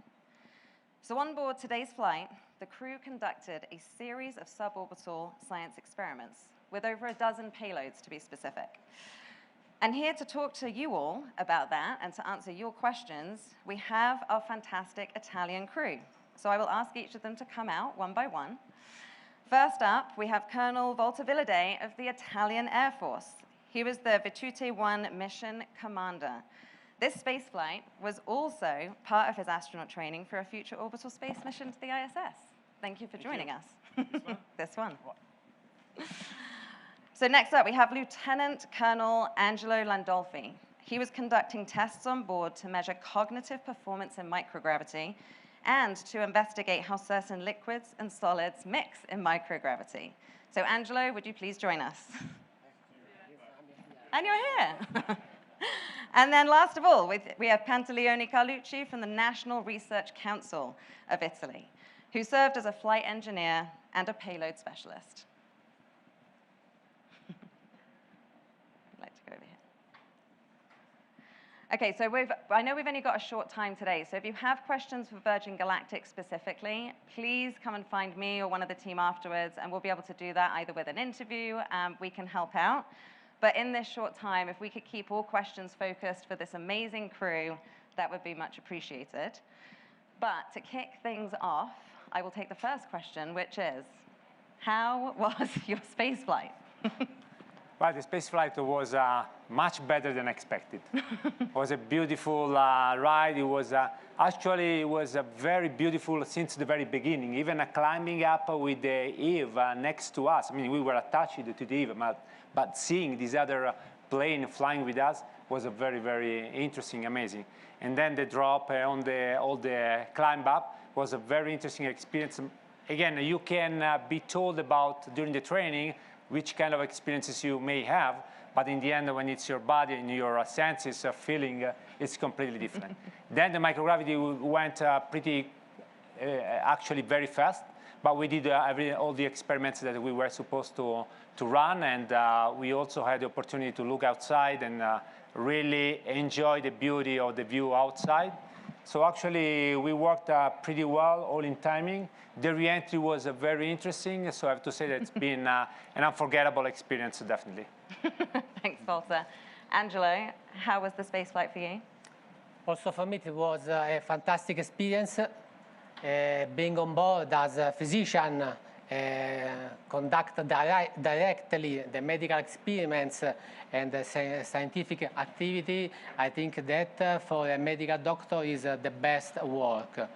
So on board today's flight, the crew conducted a series of suborbital science experiments with over a dozen payloads, to be specific. And here to talk to you all about that and to answer your questions, we have our fantastic Italian crew. So I will ask each of them to come out one by one. First up, we have Colonel Voltavilade of the Italian Air Force. He was the Virtute 1 mission commander. This spaceflight was also part of his astronaut training for a future orbital space mission to the ISS. Thank you for joining us. This one. So next up, we have Lieutenant Colonel Angelo Landolfi. He was conducting tests on board to measure cognitive performance in microgravity and to investigate how certain liquids and solids mix in microgravity. So Angelo, would you please join us? And you're here. And then last of all, we have Pantaleone Carlucci from the National Research Council of Italy, who served as a flight engineer and a payload specialist. I'd like to go over here. Okay, so I know we've only got a short time today, so if you have questions for Virgin Galactic specifically, please come and find me or one of the team afterwards, and we'll be able to do that either with an interview, we can help out. But in this short time, if we could keep all questions focused for this amazing crew, that would be much appreciated. But to kick things off, I will take the first question, which is, how was your space flight? Well, the space flight was much better than expected. It was a beautiful ride. It was actually it was very beautiful since the very beginning. Even climbing up with the Eve next to us. I mean, we were attached to the Eve, but seeing this other plane flying with us was a very, very interesting, amazing. And then the drop on all the climb up was a very interesting experience. Again, you can be told about during the training which kind of experiences you may have, but in the end, when it's your body and your senses feeling, it's completely different. Then the microgravity went actually very fast, but we did all the experiments that we were supposed to run, and we also had the opportunity to look outside and really enjoy the beauty of the view outside. So actually, we worked pretty well, all in timing. The re-entry was very interesting, so I have to say that it's been an unforgettable experience, definitely. Thanks, Volta. Angelo, how was the space flight for you? Also for me, it was a fantastic experience. Being on board as a physician, conduct directly the medical experiments and the scientific activity, I think that for a medical doctor is the best work.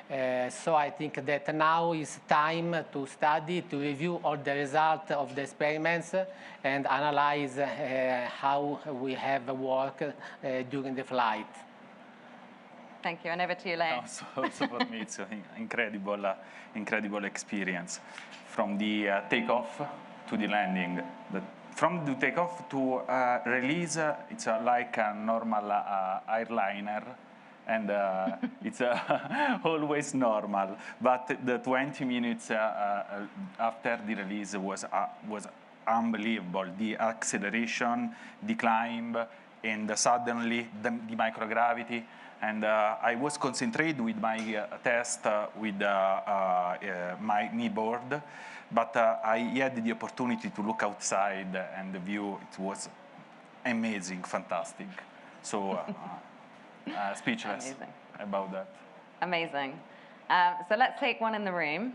So I think that now is time to study, to review all the results of the experiments and analyze how we have worked during the flight. Thank you, and over to you, Leo. Also for me, it's an incredible experience. From the takeoff to the landing. From the takeoff to release, it's like a normal airliner. And it's always normal, but the 20 minutes after the release was unbelievable. The acceleration, the climb, and suddenly the microgravity. And I was concentrated with my test with my knee board, but I had the opportunity to look outside and the view. It was amazing, fantastic. So. Speechless. Amazing. About that. Amazing. So let's take one in the room.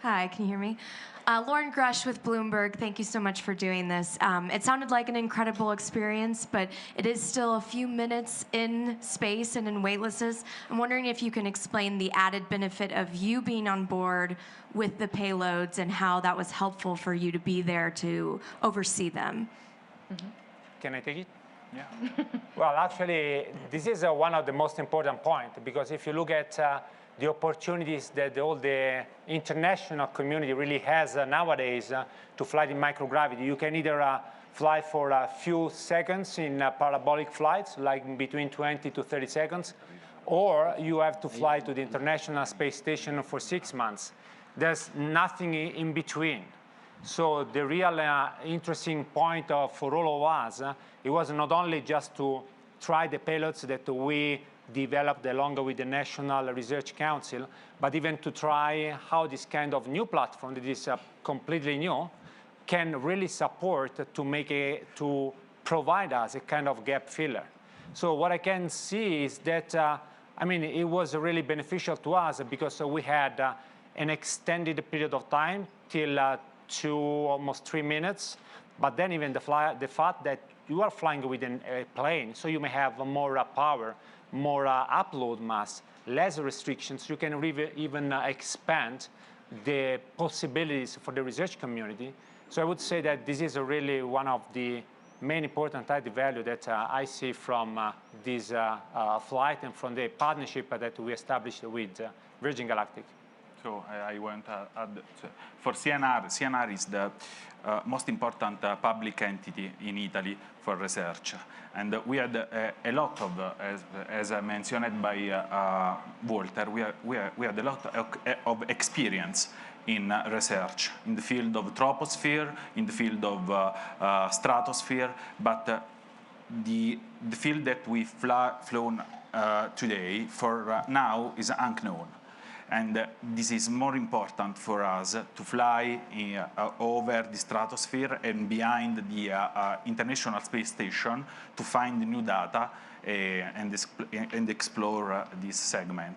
Hi, can you hear me? Lauren Grush with Bloomberg. Thank you so much for doing this. It sounded like an incredible experience, but it is still a few minutes in space and in weightlessness. I'm wondering if you can explain the added benefit of you being on board with the payloads and how that was helpful for you to be there to oversee them. Mm-hmm. Can I take it? Yeah. Well, actually, this is one of the most important points, because if you look at the opportunities that all the international community really has nowadays to fly in microgravity, you can either fly for a few seconds in parabolic flights, like between 20 to 30 seconds, or you have to fly to the International Space Station for 6 months. There's nothing in between. So the real interesting point for all of us, it was not only just to try the payloads that we developed along with the National Research Council, but even to try how this kind of new platform that is completely new can really support to provide us a kind of gap filler. So what I can see is that, I mean, it was really beneficial to us because we had an extended period of time till almost 3 minutes, but then even the fact that you are flying with a plane, so you may have more power, more upload mass, less restrictions. You can even expand the possibilities for the research community. So I would say that this is really one of the main important added value that I see from this flight and from the partnership that we established with Virgin Galactic. So I want to add, for CNR is the most important public entity in Italy for research. And we had a lot of, as mentioned by Walter, we had a lot of experience in research, in the field of troposphere, in the field of stratosphere, but the field that we've flown today for now is unknown. And this is more important for us to fly over the stratosphere and behind the International Space Station to find new data and explore this segment.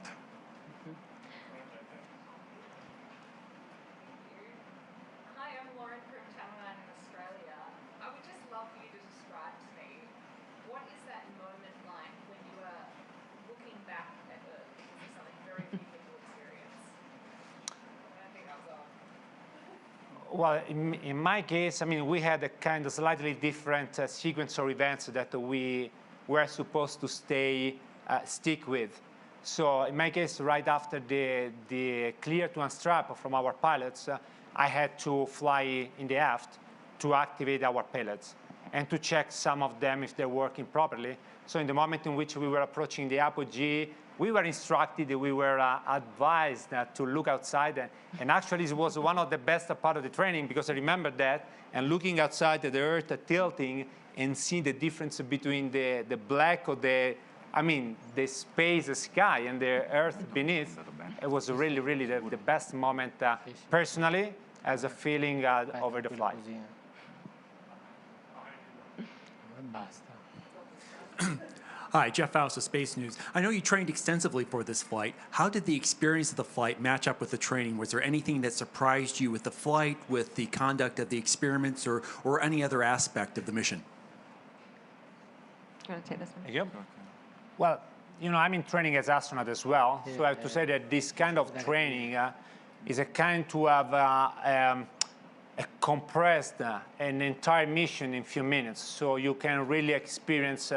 Hi, I'm Lauren from Channel 9 in Australia. I would just love for you to describe to me, what is that moment like when you are looking back at Earth? Because it's something very few people experience. I think I was on. Well, in my case, I mean, we had a kind of slightly different sequence of events that we were supposed to stick with. So in my case, right after the clear to unstrap from our pilots, I had to fly in the aft to activate our payloads and to check some of them if they're working properly. So in the moment in which we were approaching the apogee, we were instructed, we were advised to look outside. And actually, it was one of the best part of the training, because I remember that, and looking outside at the Earth tilting and seeing the difference between the black of the space sky and the Earth beneath. It was really, really the best moment personally as a feeling over the flight. Hi, Jeff Faust of Space News. I know you trained extensively for this flight. How did the experience of the flight match up with the training? Was there anything that surprised you with the flight, with the conduct of the experiments, or any other aspect of the mission? Do you want to take this one? Yep. Well, you know, I'm in training as astronaut as well, so I have to say that this kind of training is a kind to have a compressed an entire mission in a few minutes, so you can really experience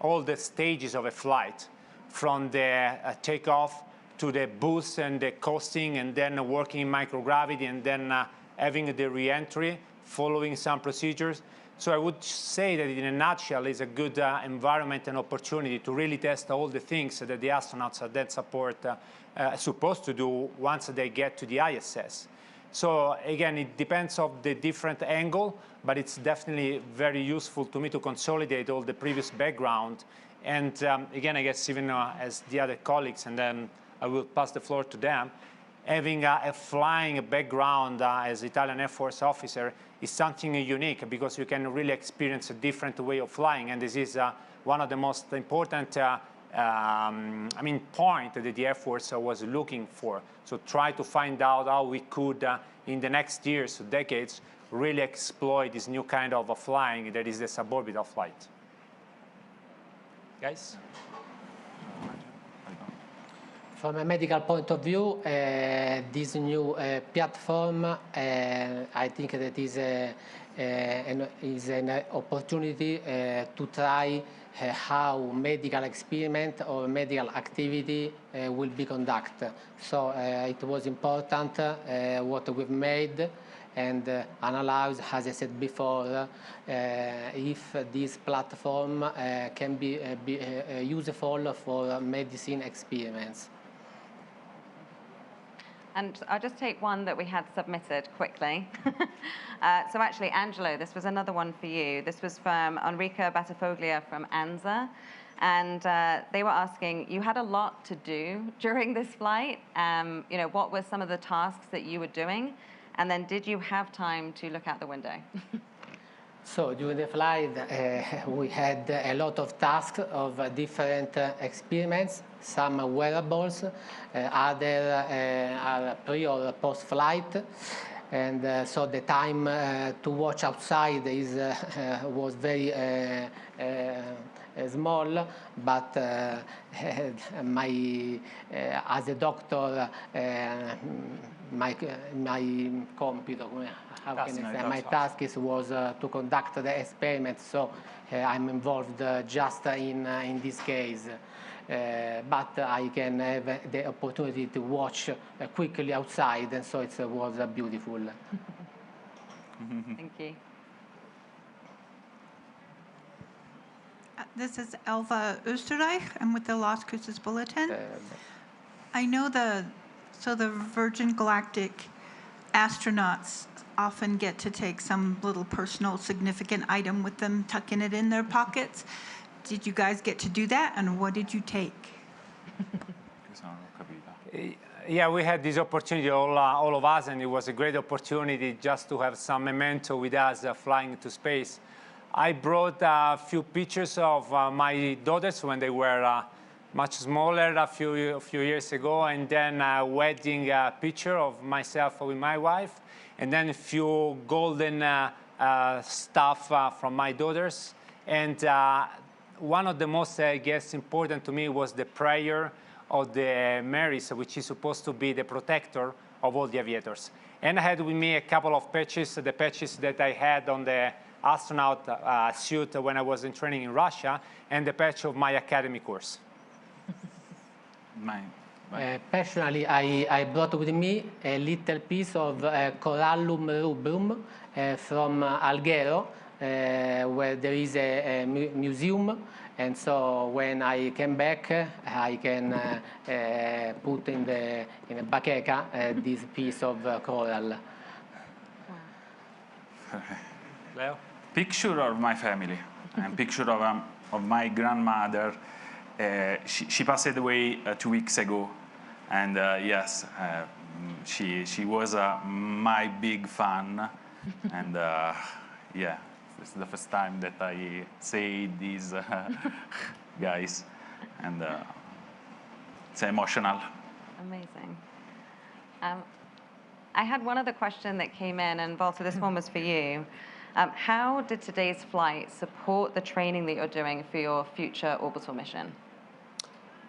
all the stages of a flight, from the takeoff to the boost and the coasting, and then working in microgravity, and then having the re-entry, following some procedures. So I would say that in a nutshell, it's a good environment and opportunity to really test all the things that the astronauts are then supposed to do once they get to the ISS. So again, it depends on the different angle, but it's definitely very useful to me to consolidate all the previous background. And again, I guess even as the other colleagues, and then I will pass the floor to them, having a flying background as Italian Air Force officer is something unique, because you can really experience a different way of flying. And this is one of the most important point that the Air Force was looking for. So try to find out how we could, in the next years, decades, really exploit this new kind of flying that is the suborbital flight. Guys? From a medical point of view, this new platform, I think that is an opportunity to try how medical experiment or medical activity will be conducted. So it was important what we've made and analyze, as I said before, if this platform can be useful for medicine experiments. And I'll just take one that we had submitted quickly. So actually, Angelo, this was another one for you. This was from Enrica Battafoglia from ANZA. And they were asking, you had a lot to do during this flight. You know, what were some of the tasks that you were doing? And then did you have time to look out the window? So during the flight, we had a lot of tasks of different experiments, some wearables, other are pre or post-flight. And so the time to watch outside was very small, but as a doctor, my task was to conduct the experiment, so I'm involved just in this case. But I can have the opportunity to watch quickly outside, and so it was beautiful. Thank you. This is Elva Österreich. I'm with the Las Cruces Bulletin. I know the Virgin Galactic astronauts often get to take some little personal significant item with them, tucking it in their pockets. Did you guys get to do that, and what did you take? Yeah, we had this opportunity, all of us, and it was a great opportunity just to have some memento with us flying to space. I brought a few pictures of my daughters when they were much smaller a few years ago, and then a wedding picture of myself with my wife, and then a few golden stuff from my daughters. And one of the most, I guess, important to me was the prayer of the Marys, which is supposed to be the protector of all the aviators. And I had with me a couple of patches, the patches that I had on the astronaut suit when I was in training in Russia, and the patch of my academy course. Personally, I brought with me a little piece of Corallum rubrum from Alghero, where there is a museum, and so when I came back, I can put in a bacheca this piece of coral. Leo? Picture of my family and picture of my grandmother. She passed away 2 weeks ago, and yes, she was my big fan, and yeah, it's the first time that I say these guys, and it's emotional. Amazing. I had one other question that came in, and Walter, this one was for you. How did today's flight support the training that you're doing for your future orbital mission?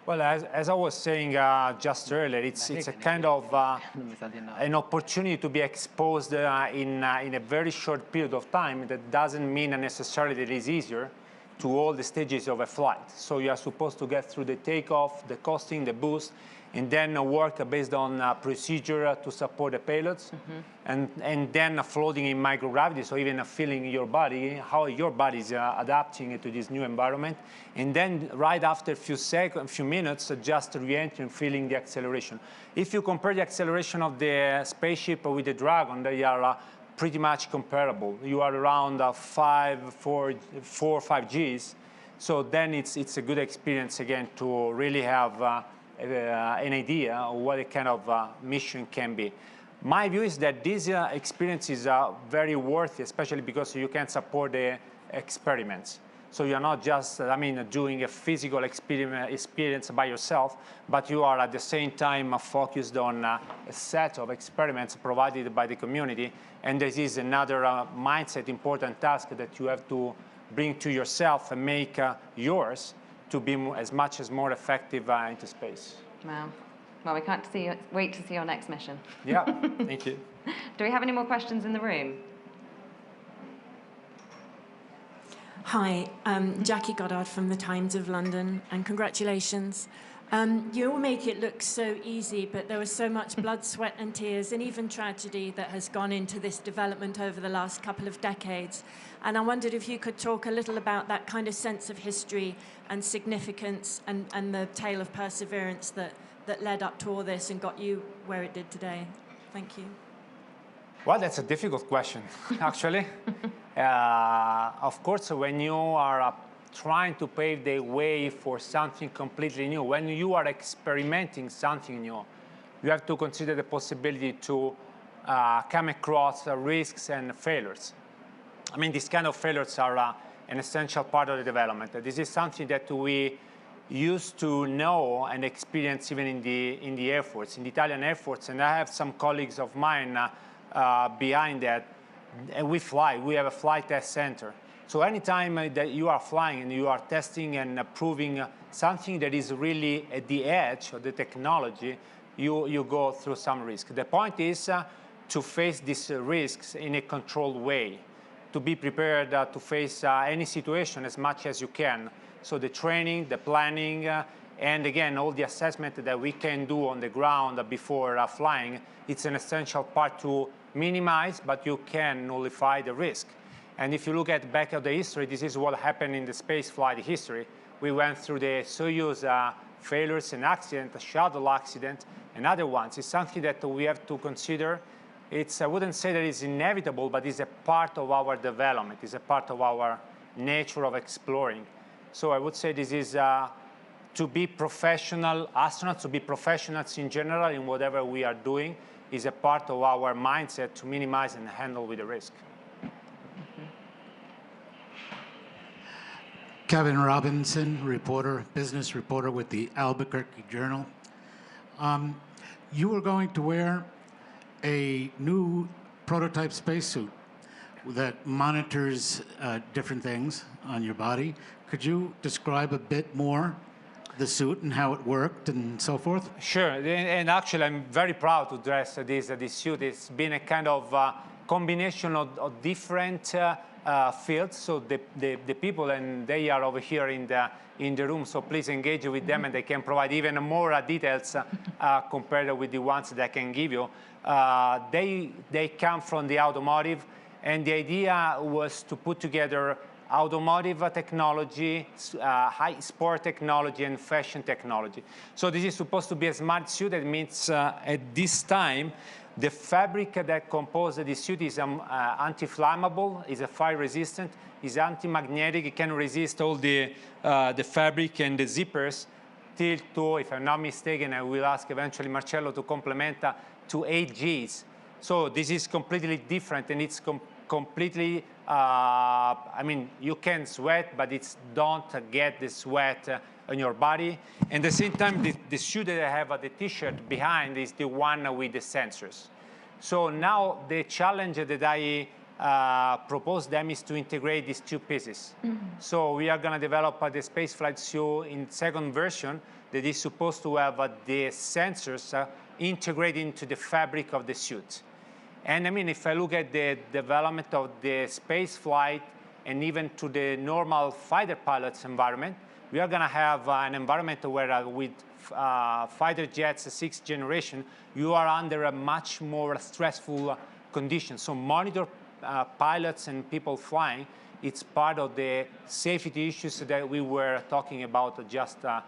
Well, as I was saying just earlier, it's a kind of an opportunity to be exposed in a very short period of time. That doesn't mean necessarily that it is easier to all the stages of a flight. So you are supposed to get through the takeoff, the coasting, the boost, and then work based on procedure to support the payloads, and then floating in microgravity, so even feeling your body, how your body is adapting to this new environment, and then right after a few minutes, just re-entry and feeling the acceleration. If you compare the acceleration of the spaceship with the Dragon, they are pretty much comparable. You are around 4 or 5 Gs, so then it's a good experience again to really have an idea of what a kind of mission can be. My view is that this experience is very worthy, especially because you can support the experiments. So you're not just, doing a physical experience by yourself, but you are at the same time focused on a set of experiments provided by the community. And this is another mindset, important task that you have to bring to yourself and make yours to be as much as more effective into space. Wow. Well, we can't wait to see your next mission. Yeah, thank you. Do we have any more questions in the room? Hi, Jackie Goddard from the Times of London, and congratulations. You all make it look so easy, but there was so much blood, sweat and tears and even tragedy that has gone into this development over the last couple of decades. And I wondered if you could talk a little about that kind of sense of history and significance and the tale of perseverance that led up to all this and got you where it did today. Thank you. Well, that's a difficult question, actually. Of course, when you are trying to pave the way for something completely new, when you are experimenting something new, you have to consider the possibility to come across risks and failures. These kind of failures are an essential part of the development. This is something that we used to know and experience even in the Air Force, in the Italian Air Force, and I have some colleagues of mine behind that. And we fly. We have a flight test center. So anytime that you are flying and you are testing and proving something that is really at the edge of the technology, you go through some risk. The point is to face these risks in a controlled way, to be prepared to face any situation as much as you can. So the training, the planning, and again, all the assessment that we can do on the ground before flying, it's an essential part to minimize, but you can nullify the risk. And if you look at back of the history, this is what happened in the space flight history. We went through the Soyuz failures and accident, the shuttle accident, and other ones. It's something that we have to consider. I wouldn't say that it's inevitable, but it's a part of our development. It's a part of our nature of exploring. So I would say this is to be professional astronauts, to be professionals in general in whatever we are doing, is a part of our mindset to minimize and handle with the risk. Kevin Robinson, reporter, business reporter with the Albuquerque Journal. You were going to wear a new prototype spacesuit that monitors different things on your body. Could you describe a bit more the suit and how it worked and so forth? Sure, and actually I'm very proud to dress this suit. It's been a kind of combination of different fields. So the people, and they are over here in the room, so please engage with them and they can provide even more details compared with the ones that I can give you. They come from the automotive, and the idea was to put together automotive technology, high sport technology, and fashion technology. So this is supposed to be a smart suit. That means at this time, the fabric that composes the suit is anti-flammable, is fire resistant, is anti-magnetic. It can resist all the fabric and the zippers till to, if I'm not mistaken, I will ask eventually Marcello to complement, to 8 Gs. So this is completely different, and it's completely, you can sweat, but it's don't get the sweat on your body. And at the same time, the suit that I have the t-shirt behind is the one with the sensors. So now the challenge that I proposed them is to integrate these two pieces. So we are going to develop the spaceflight suit in second version that is supposed to have the sensors integrated into the fabric of the suit. And I mean, if I look at the development of the space flight and even to the normal fighter pilots environment, we are going to have an environment where with fighter jets 6th generation, you are under a much more stressful condition. So monitor pilots and people flying, it's part of the safety issues that we were talking about just a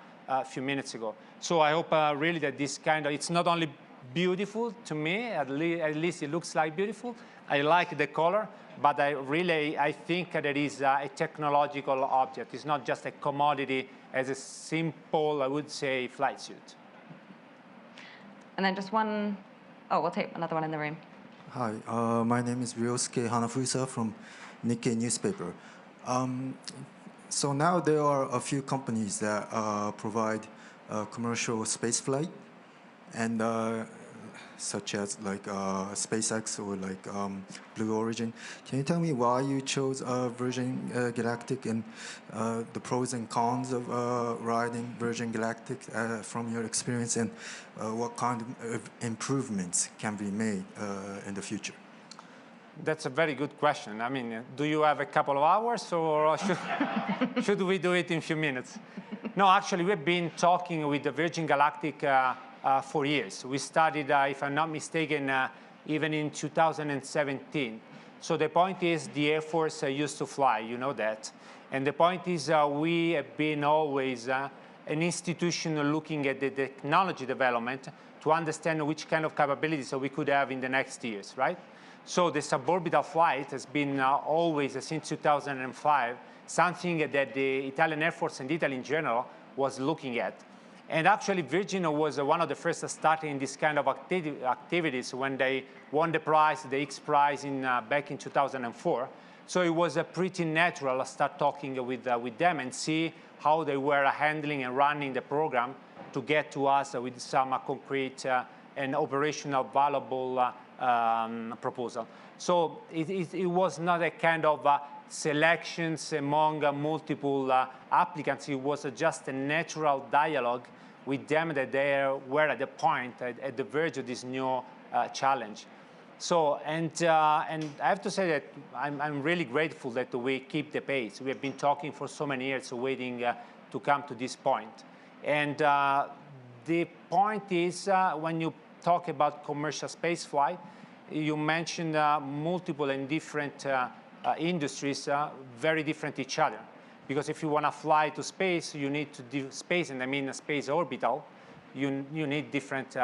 few minutes ago. So I hope really that this kind of, it's not only beautiful to me, at least it looks like beautiful. I like the color, but I think that it is a technological object. It's not just a commodity as a simple, I would say, flight suit. And then just one, oh, we'll take another one in the room. Hi, my name is Ryosuke Hanafusa from Nikkei newspaper. So now there are a few companies that provide commercial space flight, and such as like SpaceX or like Blue Origin. Can you tell me why you chose Virgin Galactic and the pros and cons of riding Virgin Galactic from your experience, and what kind of improvements can be made in the future? That's a very good question. I mean, do you have a couple of hours, or should we do it in a few minutes? No, actually, we've been talking with the Virgin Galactic for years. We started, if I'm not mistaken, even in 2017. So the point is, the Air Force used to fly, you know that. And the point is, we have been always an institution looking at the technology development to understand which kind of capabilities we could have in the next years, right? So the suborbital flight has been always, since 2005, something that the Italian Air Force and Italy in general was looking at. And actually, Virgin was one of the first to start in this kind of activities when they won the prize, the X Prize, back in 2004. So it was pretty natural to start talking with them and see how they were handling and running the program to get to us with some concrete and operational valuable proposal. So it was not a kind of selections among multiple applicants. It was just a natural dialogue with them that they were at the point, at the verge of this new challenge. So, and I have to say that I'm really grateful that we keep the pace. We have been talking for so many years, waiting to come to this point. And the point is, when you talk about commercial space flight, you mentioned multiple and different industries, very different each other. Because if you want to fly to space, you need to do space, and I mean a space orbital, you need different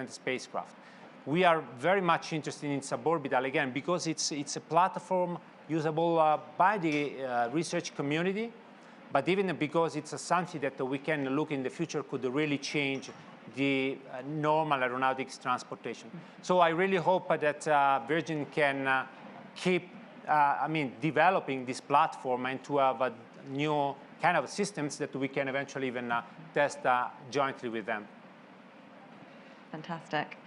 spacecraft. We are very much interested in suborbital, again, because it's a platform usable by the research community, but even because it's something that we can look in the future could really change the normal aeronautics transportation. So I really hope that Virgin can keep developing this platform and to have new kind of systems that we can eventually even test jointly with them. Fantastic.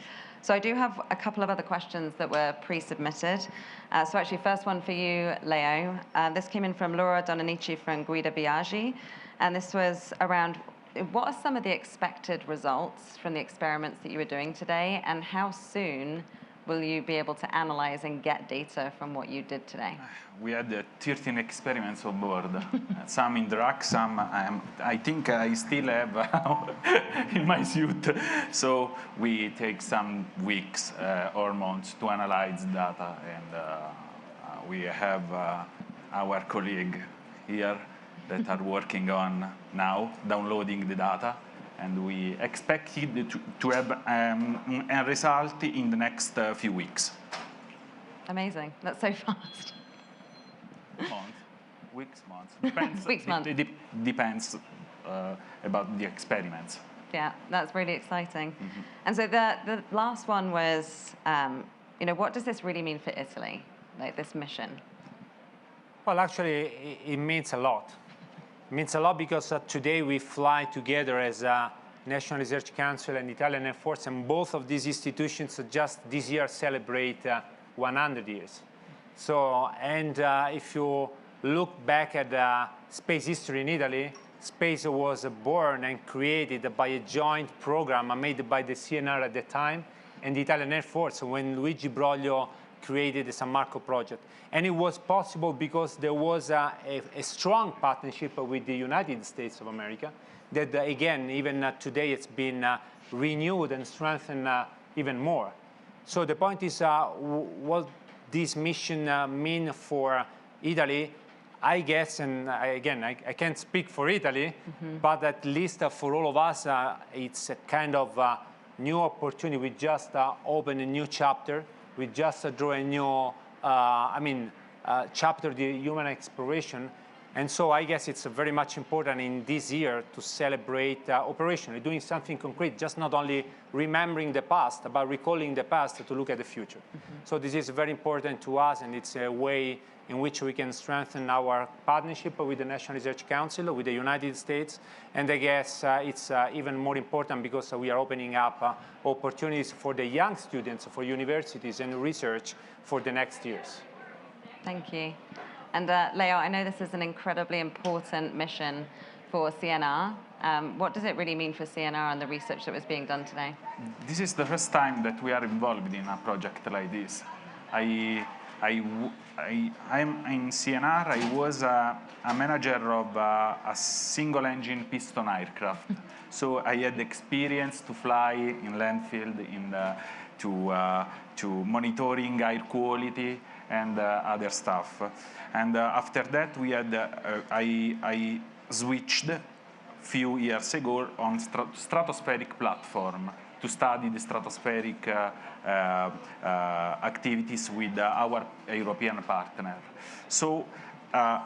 So I do have a couple of other questions that were pre-submitted. So actually, first one for you, Leo. This came in from Laura Donanici from Guida Biaggi, and this was around what are some of the expected results from the experiments that you were doing today, and how soon will you be able to analyze and get data from what you did today? We had 13 experiments on board. Some in the rack, some I think I still have in my suit. So we take some weeks or months to analyze data, and we have our colleague here that are working on now downloading the data. And we expect it to have a result in the next few weeks. Amazing. That's so fast. Weeks, months. Depends. Weeks, months. It depends about the experiments. Yeah, that's really exciting. Mm-hmm. And so the last one was, what does this really mean for Italy, like this mission? Well, actually, it means a lot. It means a lot because today we fly together as a National Research Council and Italian Air Force, and both of these institutions just this year celebrate 100 years. So, and if you look back at space history in Italy, space was born and created by a joint program made by the CNR at the time and the Italian Air Force when Luigi Broglio created the San Marco project. And it was possible because there was a strong partnership with the United States of America that, again, even today it's been renewed and strengthened even more. So the point is what this mission mean for Italy. I guess, and again, I can't speak for Italy, but at least for all of us, it's a kind of new opportunity. We just open a new chapter. We just draw a new, chapter of the human exploration. And so I guess it's very much important in this year to celebrate operationally, doing something concrete, just not only remembering the past, but recalling the past to look at the future. So this is very important to us, and it's a way in which we can strengthen our partnership with the National Research Council, with the United States. And I guess it's even more important because we are opening up opportunities for the young students, for universities and research for the next years. Thank you. And Leo, I know this is an incredibly important mission for CNR. What does it really mean for CNR and the research that was being done today? This is the first time that we are involved in a project like this. I'm in CNR. I was a manager of a single-engine piston aircraft. So I had experience to fly in landfill, to monitoring air quality and other stuff. And after that, we had I switched a few years ago on stratospheric platform to study the stratospheric activities with our European partner. So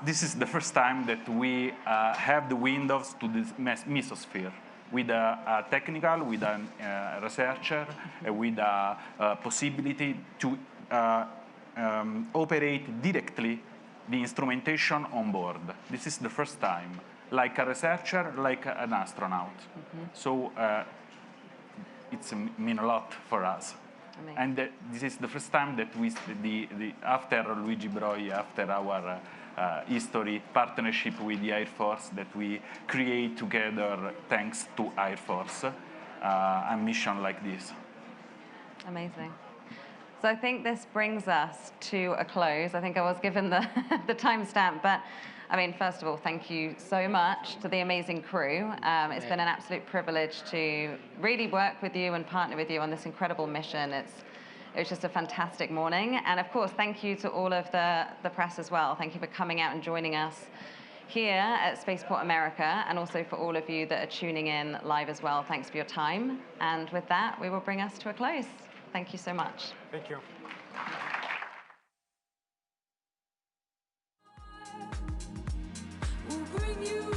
this is the first time that we have the windows to the mesosphere with a technical, with a researcher, with a possibility to operate directly the instrumentation on board. This is the first time, like a researcher, like an astronaut. So it's mean a lot for us. Amazing. And this is the first time that we, after Luigi Broglio, after our history partnership with the Air Force, that we create together, thanks to Air Force, a mission like this. Amazing. So I think this brings us to a close. I think I was given the, the timestamp, but I mean, first of all, thank you so much to the amazing crew. It's been an absolute privilege to really work with you and partner with you on this incredible mission. It was just a fantastic morning. And of course, thank you to all of the press as well. Thank you for coming out and joining us here at Spaceport America, and also for all of you that are tuning in live as well. Thanks for your time. And with that, we will bring us to a close. Thank you so much. Thank you. We'll bring you